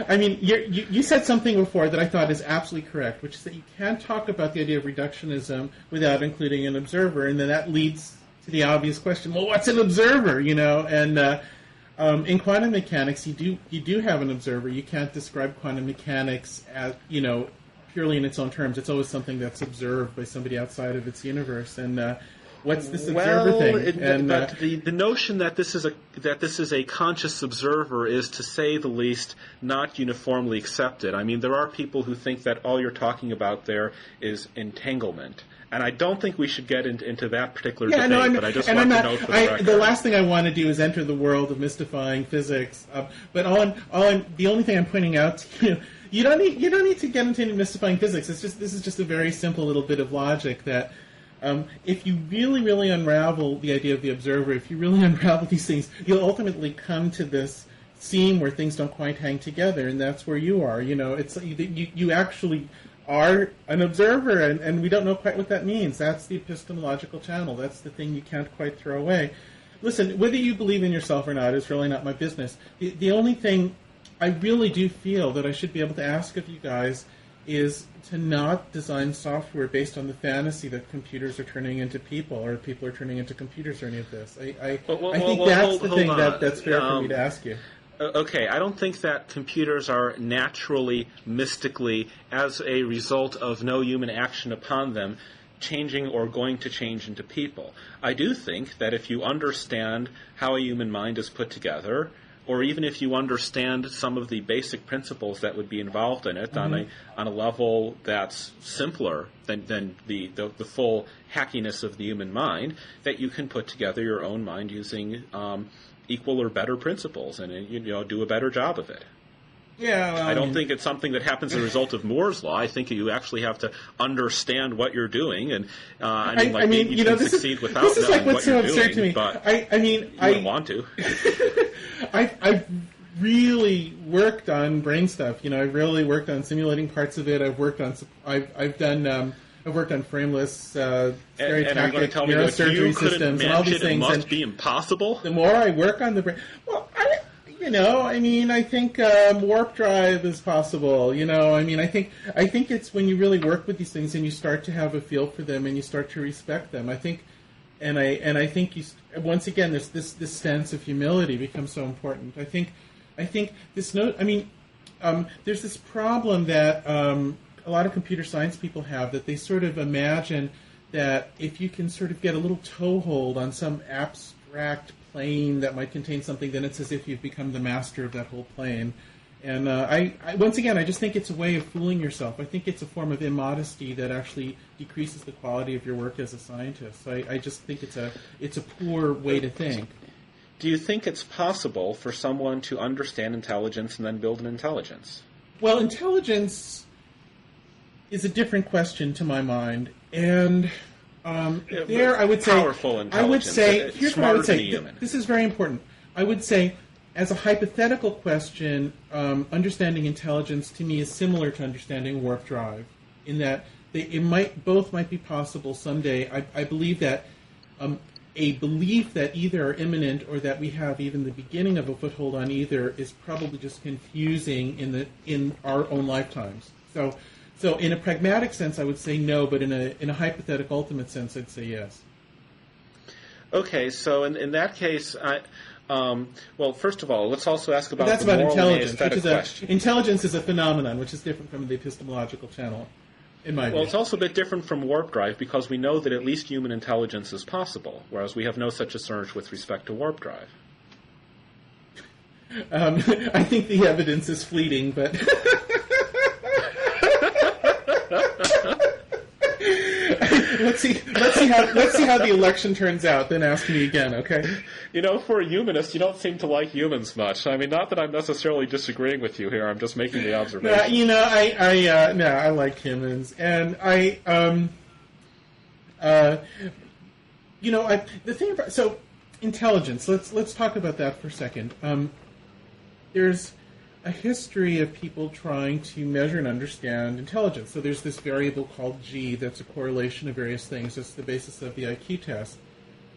[SPEAKER 2] I mean, you said something before that I thought is absolutely correct, which is that you can't talk about the idea of reductionism without including an observer, and then that leads to the obvious question, well, what's an observer, And in quantum mechanics, you do have an observer. You can't describe quantum mechanics as, purely in its own terms. It's always something that's observed by somebody outside of its universe. And what's this observer thing?
[SPEAKER 3] But the notion that this is a conscious observer is, to say the least, not uniformly accepted. I mean, there are people who think that all you're talking about there is entanglement. And I don't think we should get into that particular debate, but I just want to note for the record.
[SPEAKER 2] The last thing I want to do is enter the world of mystifying physics. But the only thing I'm pointing out to you, you don't need to get into any mystifying physics. This is just a very simple little bit of logic that if you really, really unravel the idea of the observer, if you really unravel these things, you'll ultimately come to this seam where things don't quite hang together, and that's where you are. It's you actually are an observer, and we don't know quite what that means. That's the epistemological channel. That's the thing you can't quite throw away. Listen, whether you believe in yourself or not is really not my business. The only thing I really do feel that I should be able to ask of you guys is to not design software based on the fantasy that computers are turning into people, or people are turning into computers, or any of this. I think that's the thing that's fair for me to ask you.
[SPEAKER 3] Okay, I don't think that computers are naturally, mystically, as a result of no human action upon them, changing or going to change into people. I do think that if you understand how a human mind is put together, or even if you understand some of the basic principles that would be involved in it on a level that's simpler than the full hackiness of the human mind, that you can put together your own mind using equal or better principles, and do a better job of it.
[SPEAKER 2] Yeah,
[SPEAKER 3] I don't think it's something that happens as a result of Moore's law. I think you actually have to understand what you're doing, and you can succeed without knowing what you're doing. But you don't want to.
[SPEAKER 2] I've really worked on brain stuff. I've really worked on simulating parts of it. I've worked on frameless, stereotactic neurosurgery systems and all these things.
[SPEAKER 3] It must be impossible.
[SPEAKER 2] The more I work on the brain, I think warp drive is possible. I think it's when you really work with these things and you start to have a feel for them and you start to respect them. I think once again, this sense of humility becomes so important. I think this note. There's this problem that a lot of computer science people have, that they sort of imagine that if you can sort of get a little toehold on some abstract plane that might contain something, then it's as if you've become the master of that whole plane. And once again, I just think it's a way of fooling yourself. I think it's a form of immodesty that actually decreases the quality of your work as a scientist. I just think it's a poor way to think.
[SPEAKER 3] Do you think it's possible for someone to understand intelligence and then build an intelligence?
[SPEAKER 2] Well, intelligence is a different question to my mind, and I would say
[SPEAKER 3] powerful intelligence.
[SPEAKER 2] Here's what I would say. This is very important. I would say, as a hypothetical question, understanding intelligence to me is similar to understanding warp drive, in that both might be possible someday. I believe that a belief that either are imminent or that we have even the beginning of a foothold on either is probably just confusing in our own lifetimes. So in a pragmatic sense, I would say no, but in a hypothetical ultimate sense, I'd say yes.
[SPEAKER 3] Okay, so in that case, Well, first of all, let's also ask about
[SPEAKER 2] that's
[SPEAKER 3] the
[SPEAKER 2] about
[SPEAKER 3] moral and
[SPEAKER 2] intelligence,
[SPEAKER 3] aesthetic question.
[SPEAKER 2] Intelligence is a phenomenon, which is different from the epistemological channel, in my view.
[SPEAKER 3] Well, it's also a bit different from warp drive because we know that at least human intelligence is possible, whereas we have no such assurance with respect to warp drive.
[SPEAKER 2] I think the evidence is fleeting, but let's see how the election turns out. Then ask me again, okay?
[SPEAKER 3] You know, for a humanist, you don't seem to like humans much. I mean, not that I'm necessarily disagreeing with you here. I'm just making the observation.
[SPEAKER 2] I like humans, and the thing about intelligence. Let's talk about that for a second. There's a history of people trying to measure and understand intelligence. So there's this variable called G that's a correlation of various things. It's the basis of the IQ test.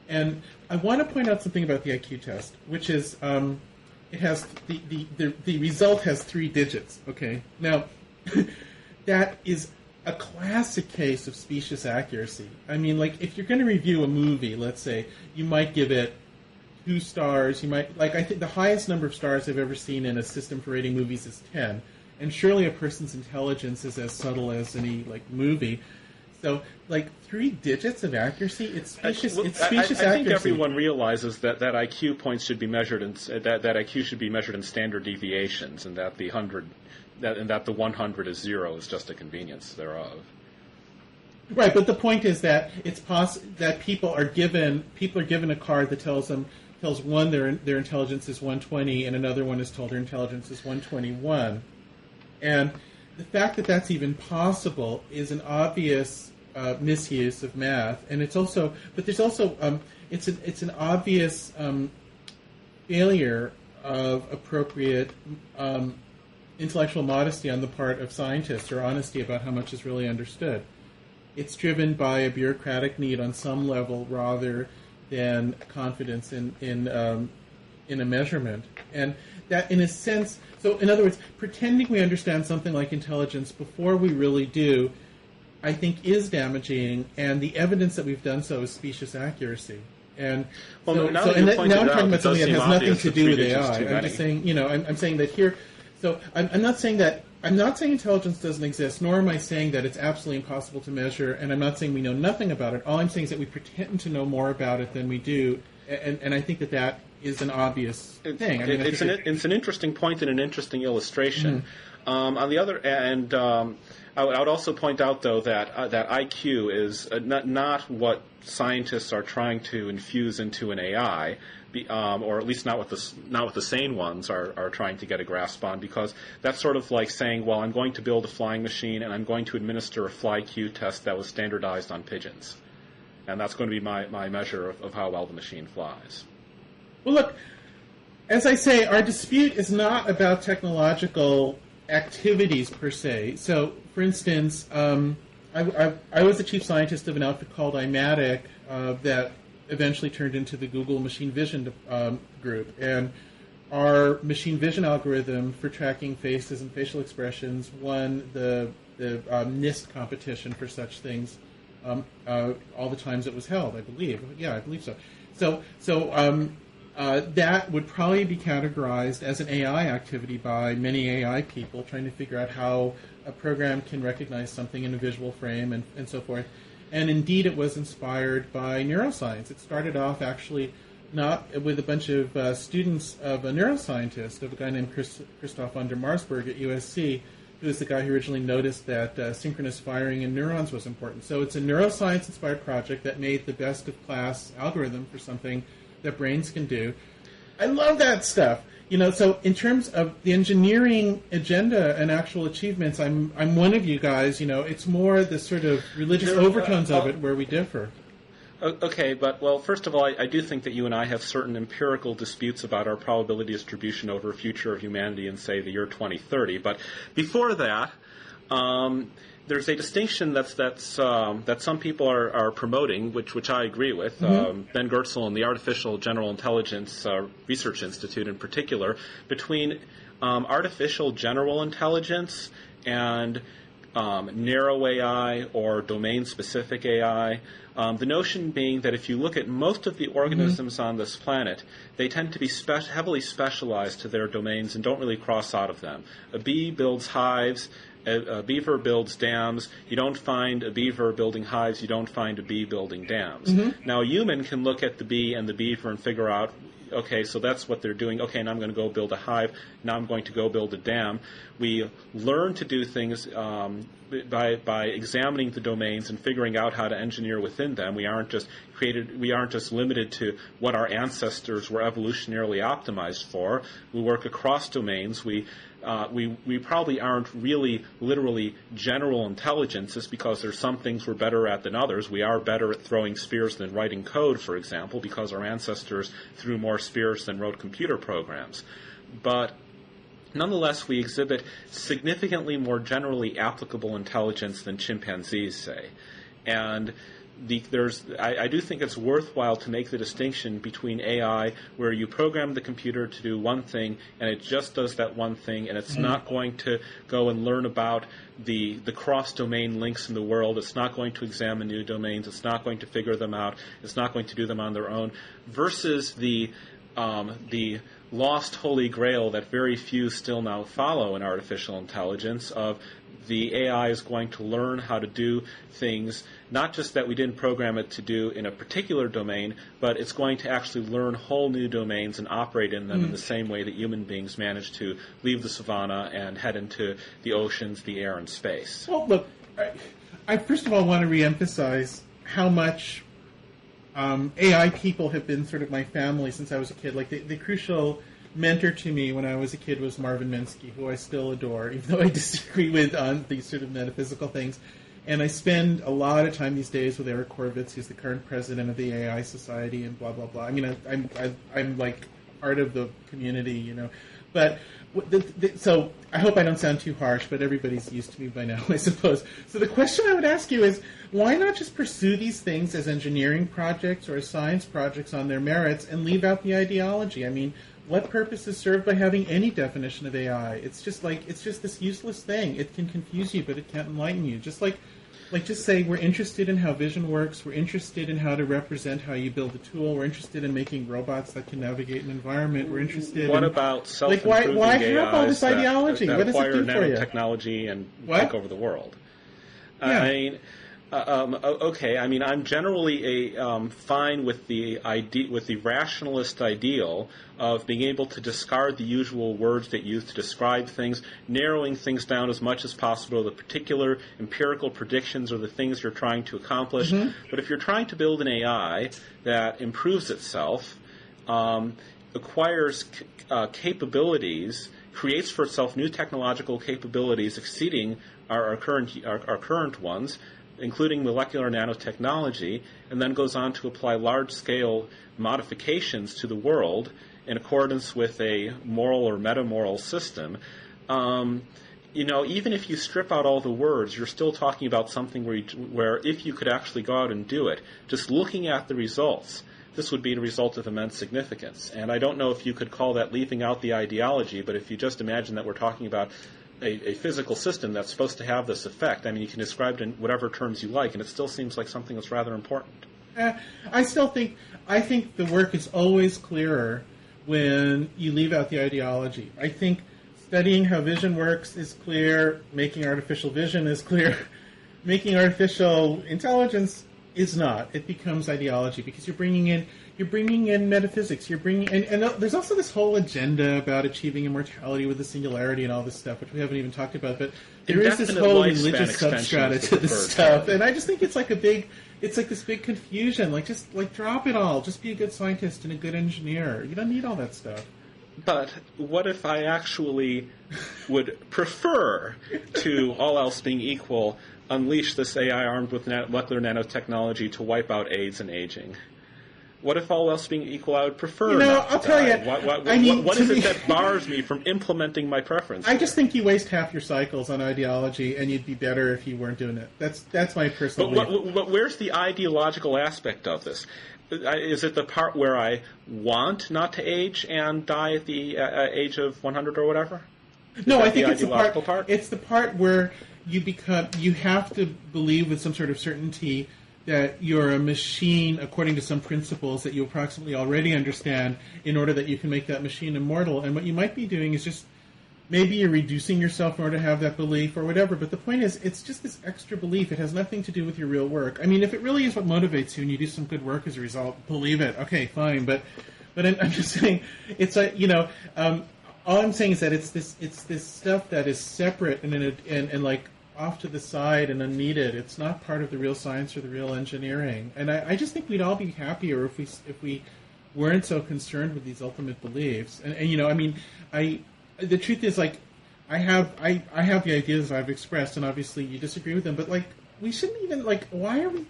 [SPEAKER 2] And I want to point out something about the IQ test, which is it has the result has 3 digits. Okay, now that is a classic case of specious accuracy. I mean, like if you're going to review a movie, let's say, you might give it 2 stars. You might I think the highest number of stars I've ever seen in a system for rating movies is 10, and surely a person's intelligence is as subtle as any movie. So 3 digits of accuracy, it's specious. It's specious accuracy.
[SPEAKER 3] I think everyone realizes that IQ points should be measured in that IQ should be measured in standard deviations, and that the 100 is 0 is just a convenience thereof.
[SPEAKER 2] Right, but the point is that it's that people are given a card that tells one their intelligence is 120 and another one is told their intelligence is 121, and the fact that that's even possible is an obvious misuse of math, and it's also it's an obvious failure of appropriate intellectual modesty on the part of scientists, or honesty about how much is really understood. It's driven by a bureaucratic need on some level rather than confidence in a measurement. And that, in a sense, so in other words, pretending we understand something like intelligence before we really do, I think is damaging, and the evidence that we've done so is specious accuracy. And now I'm talking about something that has nothing to do with AI. I'm just saying, I'm saying that here. So I'm not saying intelligence doesn't exist, nor am I saying that it's absolutely impossible to measure, and I'm not saying we know nothing about it. All I'm saying is that we pretend to know more about it than we do, and I think that is an obvious thing.
[SPEAKER 3] It's an interesting point and an interesting illustration. Mm-hmm. On the other end, I would also point out, though, that IQ is not what scientists are trying to infuse into an AI. Or at least not what the sane ones are trying to get a grasp on, because that's sort of like saying, well, I'm going to build a flying machine and I'm going to administer a fly-Q test that was standardized on pigeons, and that's going to be my measure of how well the machine flies.
[SPEAKER 2] Well, look, as I say, our dispute is not about technological activities per se. So, for instance, I was the chief scientist of an outfit called iMatic that eventually turned into the Google Machine Vision group, and our machine vision algorithm for tracking faces and facial expressions won the NIST competition for such things all the times it was held, I believe. Yeah, I believe so. So that would probably be categorized as an AI activity by many AI people trying to figure out how a program can recognize something in a visual frame and so forth. And indeed, it was inspired by neuroscience. It started off actually not with a bunch of students of a neuroscientist, of a guy named Christoph von der Marsburg at USC, who was the guy who originally noticed that synchronous firing in neurons was important. So it's a neuroscience-inspired project that made the best-of-class algorithm for something that brains can do. I love that stuff. So in terms of the engineering agenda and actual achievements, I'm one of you guys. It's more the sort of religious overtones of it where we differ.
[SPEAKER 3] Okay, but, well, first of all, I do think that you and I have certain empirical disputes about our probability distribution over a future of humanity in, say, the year 2030. But before that, there's a distinction that some people are promoting, which I agree with. Mm-hmm. Ben Goertzel and the Artificial General Intelligence Research Institute, in particular, between artificial general intelligence and narrow AI or domain-specific AI. The notion being that if you look at most of the organisms on this planet, they tend to be heavily specialized to their domains and don't really cross out of them. A bee builds hives. A beaver builds dams. You don't find a beaver building hives. You don't find a bee building dams. Now, a human can look at the bee and the beaver and figure out, okay, so that's what they're doing. Okay, now I'm going to go build a hive. Now I'm going to go build a dam. We learn to do things by examining the domains and figuring out how to engineer within them. We aren't just limited to what our ancestors were evolutionarily optimized for. We work across domains. We probably aren't really literally general intelligences because there's some things we're better at than others. We are better at throwing spheres than writing code, for example, because our ancestors threw more spheres than wrote computer programs. But nonetheless, we exhibit significantly more generally applicable intelligence than chimpanzees, say. And I do think it's worthwhile to make the distinction between AI, where you program the computer to do one thing and it just does that one thing, and it's not going to go and learn about the cross-domain links in the world. It's not going to examine new domains. It's not going to figure them out. It's not going to do them on their own, versus the lost holy grail that very few still now follow in artificial intelligence of the AI is going to learn how to do things, not just that we didn't program it to do in a particular domain, but it's going to actually learn whole new domains and operate in them in the same way that human beings manage to leave the savannah and head into the oceans, the air, and space.
[SPEAKER 2] Well, look, I first of all want to reemphasize how much AI people have been sort of my family since I was a kid. Like, the crucial mentor to me when I was a kid was Marvin Minsky, who I still adore, even though I disagree with on these sort of metaphysical things. And I spend a lot of time these days with Eric Horvitz, who's the current president of the AI Society, and blah, blah, blah. I mean, I'm like part of the community, you know. But so I hope I don't sound too harsh, but everybody's used to me by now, I suppose. So the question I would ask you is, why not just pursue these things as engineering projects or as science projects on their merits and leave out the ideology? I mean, what purpose is served by having any definition of AI? It's just this useless thing. It can confuse you, but it can't enlighten you. Just just say we're interested in how vision works. We're interested in how to represent how you build a tool. We're interested in making robots that can navigate an environment. We're interested.
[SPEAKER 3] What about self-improving
[SPEAKER 2] why
[SPEAKER 3] AIs
[SPEAKER 2] have all this ideology?
[SPEAKER 3] That
[SPEAKER 2] what does it
[SPEAKER 3] acquire
[SPEAKER 2] do for you?
[SPEAKER 3] nanotechnology and take over the world?
[SPEAKER 2] Yeah.
[SPEAKER 3] I mean, okay. I mean, I'm generally fine with the rationalist ideal of being able to discard the usual words that you use to describe things, narrowing things down as much as possible to the particular empirical predictions or the things you're trying to accomplish. But if you're trying to build an AI that improves itself, acquires capabilities, creates for itself new technological capabilities exceeding our current ones, including molecular nanotechnology, and then goes on to apply large-scale modifications to the world in accordance with a moral or metamoral system, even if you strip out all the words, you're still talking about something where if you could actually go out and do it, just looking at the results, this would be a result of immense significance. And I don't know if you could call that leaving out the ideology, but if you just imagine that we're talking about a physical system that's supposed to have this effect, I mean, you can describe it in whatever terms you like, and it still seems like something that's rather important.
[SPEAKER 2] I think the work is always clearer when you leave out the ideology. I think studying how vision works is clear, making artificial vision is clear, making artificial intelligence is not. It becomes ideology because you're bringing in metaphysics. And there's also this whole agenda about achieving immortality with the singularity and all this stuff, which we haven't even talked about. But there is this whole religious substrata to this stuff, and I just think it's like this big confusion. Just drop it all. Just be a good scientist and a good engineer. You don't need all that stuff.
[SPEAKER 3] But what if I actually would prefer to, all else being equal, unleash this AI armed with molecular nanotechnology to wipe out AIDS and aging? What if all else being equal, I would prefer not to
[SPEAKER 2] I'll tell
[SPEAKER 3] die?
[SPEAKER 2] you.
[SPEAKER 3] What is it that bars me from implementing my preference?
[SPEAKER 2] I just think you waste half your cycles on ideology, and you'd be better if you weren't doing it. That's my personal belief.
[SPEAKER 3] But where's the ideological aspect of this? Is it the part where I want not to age and die at the age of 100 or whatever?
[SPEAKER 2] No, I think it's the part. It's the part where you have to believe with some sort of certainty that you're a machine according to some principles that you approximately already understand in order that you can make that machine immortal. And what you might be doing is just maybe you're reducing yourself in order to have that belief or whatever. But the point is, it's just this extra belief. It has nothing to do with your real work. I mean, if it really is what motivates you and you do some good work as a result, believe it. Okay, fine. But I'm just saying, it's like, all I'm saying is that it's this stuff that is separate and like off to the side and unneeded. It's not part of the real science or the real engineering. And I just think we'd all be happier if we weren't so concerned with these ultimate beliefs. And I mean, the truth is, like, I have the ideas I've expressed, and obviously you disagree with them. But like, we shouldn't even, like, why are we?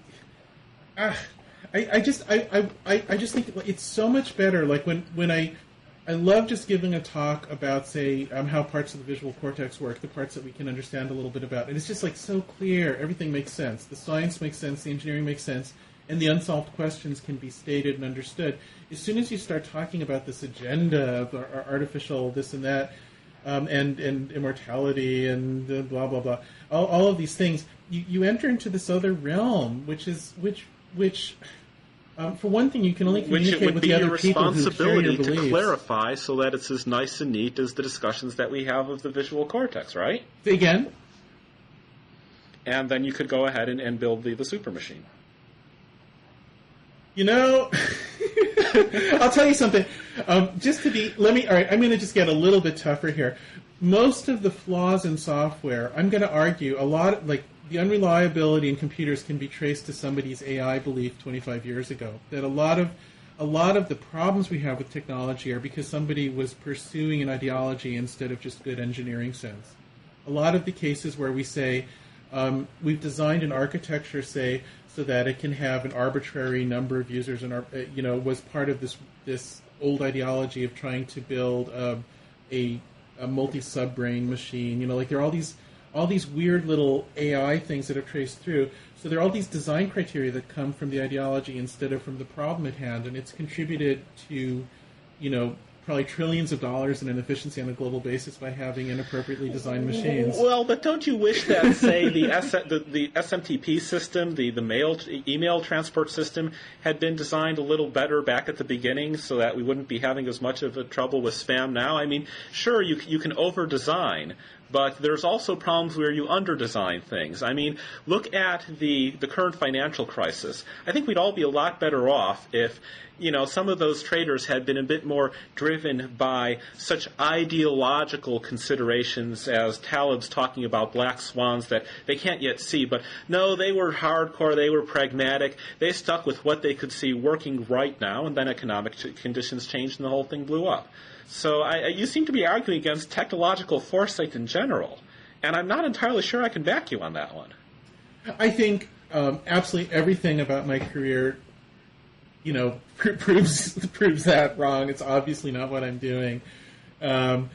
[SPEAKER 2] I just think it's so much better. Like when I love just giving a talk about, say, how parts of the visual cortex work, the parts that we can understand a little bit about. And it's just, like, so clear. Everything makes sense. The science makes sense. The engineering makes sense. And the unsolved questions can be stated and understood. As soon as you start talking about this agenda of artificial this and that, and immortality and blah, blah, blah, all of these things, you enter into this other realm, which for one thing, you can only communicate with the other people who share your beliefs. Which it would be your responsibility to
[SPEAKER 3] clarify so that it's as nice and neat as the discussions that we have of the visual cortex, right?
[SPEAKER 2] Again?
[SPEAKER 3] And then you could go ahead and build the super machine.
[SPEAKER 2] I'll tell you something. All right, I'm going to just get a little bit tougher here. Most of the flaws in software, I'm going to argue, a lot, like, the unreliability in computers can be traced to somebody's AI belief 25 years ago. That a lot of the problems we have with technology are because somebody was pursuing an ideology instead of just good engineering sense. A lot of the cases where we say we've designed an architecture, say, so that it can have an arbitrary number of users, and was part of this old ideology of trying to build a multi-sub-brain machine. Like, there are all these weird little AI things that are traced through. So there are all these design criteria that come from the ideology instead of from the problem at hand, and it's contributed to, probably trillions of dollars in inefficiency on a global basis by having inappropriately designed machines.
[SPEAKER 3] Well, but don't you wish that, say, the SMTP system, the email transport system, had been designed a little better back at the beginning so that we wouldn't be having as much of a trouble with spam now? I mean, sure, you can over-design, but there's also problems where you under-design things. I mean, look at the current financial crisis. I think we'd all be a lot better off if, some of those traders had been a bit more driven by such ideological considerations as Taleb's talking about black swans that they can't yet see. But no, they were hardcore, they were pragmatic, they stuck with what they could see working right now, and then economic conditions changed and the whole thing blew up. So you seem to be arguing against technological foresight in general, and I'm not entirely sure I can back you on that one.
[SPEAKER 2] I think absolutely everything about my career, proves that wrong. It's obviously not what I'm doing. But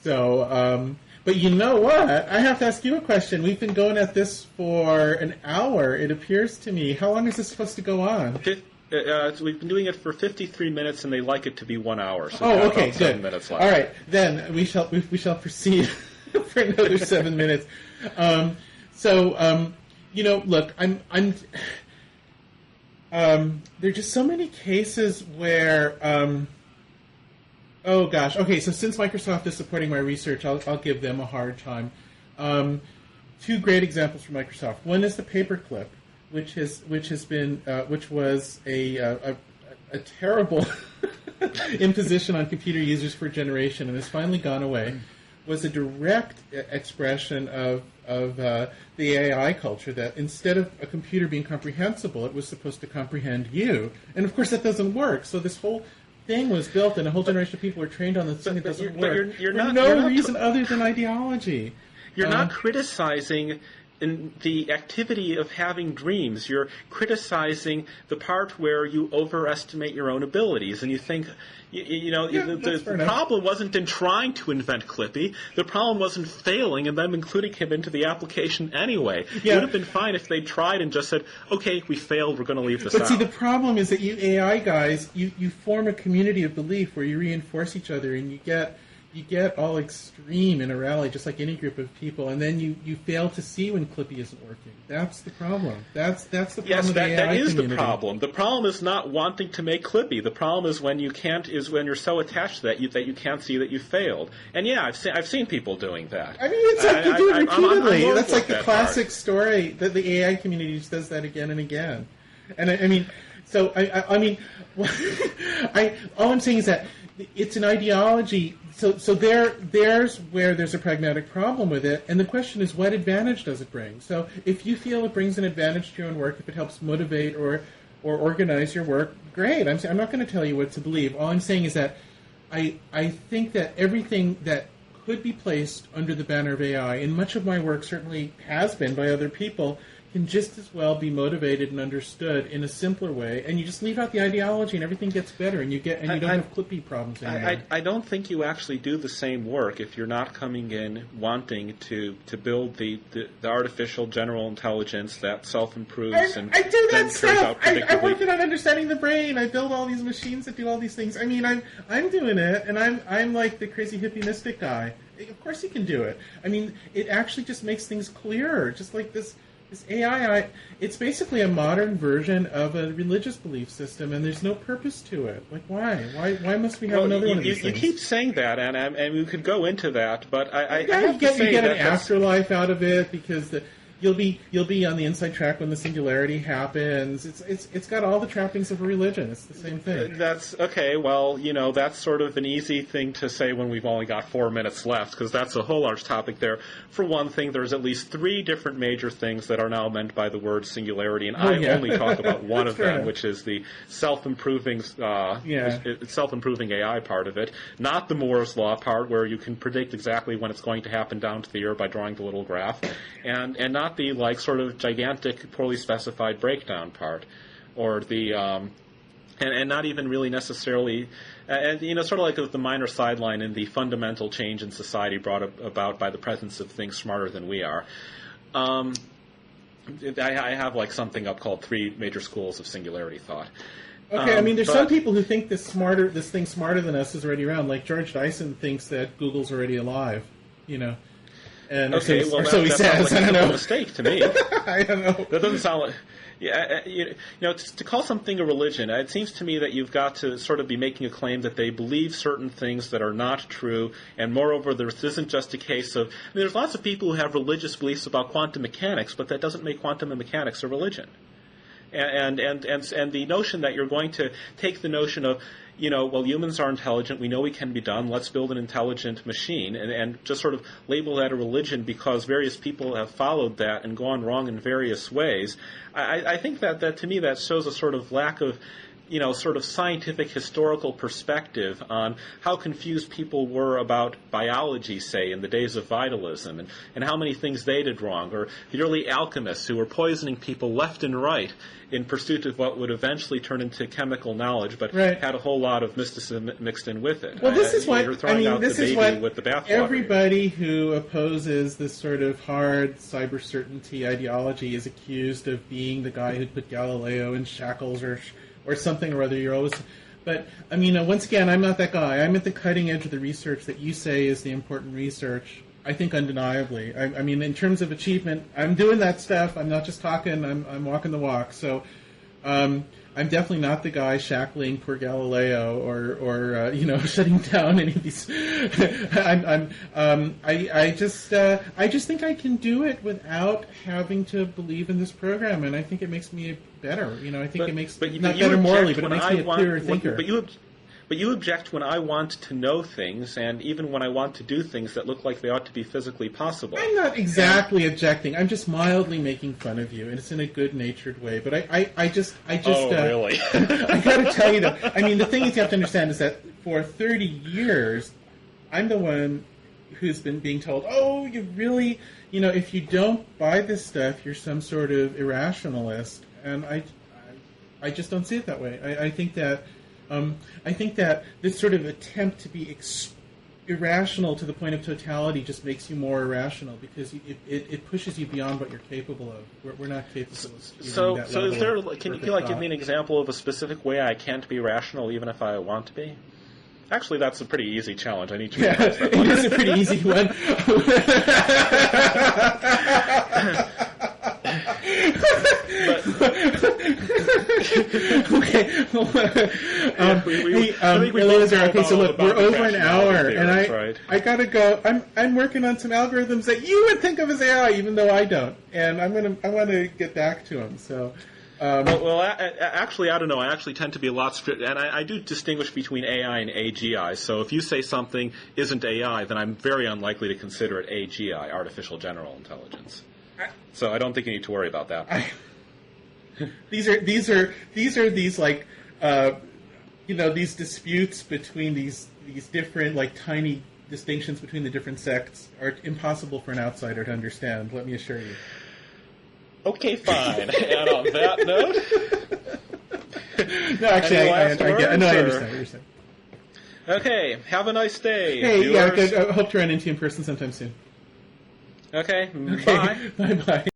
[SPEAKER 2] you know what? I have to ask you a question. We've been going at this for an hour, it appears to me. How long is this supposed to go on?
[SPEAKER 3] We've been doing it for 53 minutes, and they like it to be 1 hour. So
[SPEAKER 2] okay, good.
[SPEAKER 3] 7 minutes left.
[SPEAKER 2] All right, then we shall proceed for another 7 minutes. Look, I'm. There are just so many cases where. Oh gosh. Okay, so since Microsoft is supporting my research, I'll give them a hard time. Two great examples from Microsoft. One is the paperclip, which was a terrible imposition on computer users for a generation and has finally gone away. Was a direct expression of the AI culture that instead of a computer being comprehensible, it was supposed to comprehend you. And of course, that doesn't work. So this whole thing was built, and a whole generation of people were trained on this thing that doesn't work for no reason other than ideology.
[SPEAKER 3] You're not criticizing in the activity of having dreams. You're criticizing the part where you overestimate your own abilities, and you think, the problem wasn't in trying to invent Clippy. The problem wasn't failing and them including him into the application anyway. Yeah. It would have been fine if they tried and just said, okay, we failed, we're going to leave this out.
[SPEAKER 2] But see, the problem is that you AI guys, you form a community of belief where you reinforce each other, and you get you get all extreme in a rally, just like any group of people, and then you fail to see when Clippy isn't working. That's the problem. That's the problem.
[SPEAKER 3] Yes,
[SPEAKER 2] with the AI
[SPEAKER 3] that is
[SPEAKER 2] community.
[SPEAKER 3] the problem. The problem is not wanting to make Clippy. The problem is when you're so attached to that you can't see that you failed. And yeah, I've seen people doing that.
[SPEAKER 2] I mean, it's like you do it repeatedly. That's like the
[SPEAKER 3] that
[SPEAKER 2] classic story that the AI community just does that again and again. And I mean, so I mean, all I'm saying is that it's an ideology. So there's where there's a pragmatic problem with it, and the question is, what advantage does it bring? So if you feel it brings an advantage to your own work, if it helps motivate or organize your work, great. I'm not going to tell you what to believe. All I'm saying is that I think that everything that could be placed under the banner of AI, and much of my work certainly has been by other people, can just as well be motivated and understood in a simpler way, and you just leave out the ideology and everything gets better, and you don't have Clippy problems anymore.
[SPEAKER 3] I don't think you actually do the same work if you're not coming in wanting to build the artificial general intelligence that self-improves and
[SPEAKER 2] I do that
[SPEAKER 3] then
[SPEAKER 2] stuff.
[SPEAKER 3] turns out predictably.
[SPEAKER 2] I'm working on understanding the brain. I build all these machines that do all these things. I mean, I'm doing it, and I'm like the crazy hippie mystic guy. Of course he can do it. I mean, it actually just makes things clearer, just like this AI, it's basically a modern version of a religious belief system, and there's no purpose to it. Like, why? Why must we have another one of these things?
[SPEAKER 3] You keep saying that, and we could go into that, but I
[SPEAKER 2] you
[SPEAKER 3] have to say
[SPEAKER 2] you get an afterlife out of it because you'll be on the inside track when the singularity happens. It's got all the trappings of a religion. It's the same thing.
[SPEAKER 3] That's okay. Well, that's sort of an easy thing to say when we've only got 4 minutes left, because that's a whole large topic there. For one thing, there's at least 3 different major things that are now meant by the word singularity, and I only talk about one of them, which is the self-improving AI part of it, not the Moore's law part, where you can predict exactly when it's going to happen down to the year by drawing the little graph, and not the sort of gigantic, poorly specified breakdown part, or the and not even really necessarily, sort of like the minor sideline in the fundamental change in society brought about by the presence of things smarter than we are. I have something up called 3 major schools of singularity thought.
[SPEAKER 2] Okay, I mean, there's some people who think this thing smarter than us is already around. Like George Dyson thinks that Google's already alive, And
[SPEAKER 3] okay,
[SPEAKER 2] so he says.
[SPEAKER 3] Like
[SPEAKER 2] I don't know.
[SPEAKER 3] A mistake to me.
[SPEAKER 2] I don't know.
[SPEAKER 3] That doesn't sound like. Yeah, to call something a religion, it seems to me that you've got to sort of be making a claim that they believe certain things that are not true, and moreover, this isn't just a case of. There's lots of people who have religious beliefs about quantum mechanics, but that doesn't make quantum mechanics a religion. And the notion that you're going to take the notion of, humans are intelligent, we know we can be done, let's build an intelligent machine, and just sort of label that a religion because various people have followed that and gone wrong in various ways. I think that to me that shows a sort of lack of sort of scientific historical perspective on how confused people were about biology, say, in the days of vitalism, and how many things they did wrong, or the early alchemists who were poisoning people left and right in pursuit of what would eventually turn into chemical knowledge, but had a whole lot of mysticism mixed in with it.
[SPEAKER 2] Well, this is what,
[SPEAKER 3] you're throwing out the baby with the bathwater.
[SPEAKER 2] Everybody who opposes this sort of hard cyber certainty ideology is accused of being the guy who put Galileo in shackles or something or other. You're always, but I mean, once again, I'm not that guy. I'm at the cutting edge of the research that you say is the important research. I think undeniably. I mean, in terms of achievement, I'm doing that stuff. I'm not just talking. I'm walking the walk. So, I'm definitely not the guy shackling poor Galileo or shutting down any of these. I just think I can do it without having to believe in this program, and I think it makes me better. I think it makes not better morally, but it makes me a clearer thinker.
[SPEAKER 3] But you object when I want to know things, and even when I want to do things that look like they ought to be physically possible.
[SPEAKER 2] I'm not exactly objecting. I'm just mildly making fun of you, and it's in a good-natured way. But I just.
[SPEAKER 3] Oh, really?
[SPEAKER 2] I got to tell you, though. I mean, the thing is, you have to understand is that for 30 years, I'm the one who's been being told, "Oh, you really, if you don't buy this stuff, you're some sort of irrationalist." And I just don't see it that way. I think that this sort of attempt to be irrational to the point of totality just makes you more irrational because it pushes you beyond what you're capable of. We're not capable of that level
[SPEAKER 3] is there? Can you give me an example of a specific way I can't be rational even if I want to be? Actually, that's a pretty easy challenge. I need to
[SPEAKER 2] Yeah,
[SPEAKER 3] revise that
[SPEAKER 2] it
[SPEAKER 3] one.
[SPEAKER 2] is a pretty easy one. Okay. Eliezer, okay, so look, we're over an hour, and I gotta go. I'm working on some algorithms that you would think of as AI, even though I don't, and I want to get back to them. So.
[SPEAKER 3] Actually, I don't know. I actually tend to be a lot strict, and I do distinguish between AI and AGI. So if you say something isn't AI, then I'm very unlikely to consider it AGI, artificial general intelligence. So I don't think you need to worry about that.
[SPEAKER 2] These like these disputes between these different like tiny distinctions between the different sects are impossible for an outsider to understand. Let me assure you.
[SPEAKER 3] Okay, fine. And on that note,
[SPEAKER 2] no, actually, I understand what you're saying.
[SPEAKER 3] Okay, have a nice day.
[SPEAKER 2] Hey,
[SPEAKER 3] viewers.
[SPEAKER 2] yeah, I hope to run into you in person sometime soon.
[SPEAKER 3] Okay, bye.
[SPEAKER 2] Bye-bye.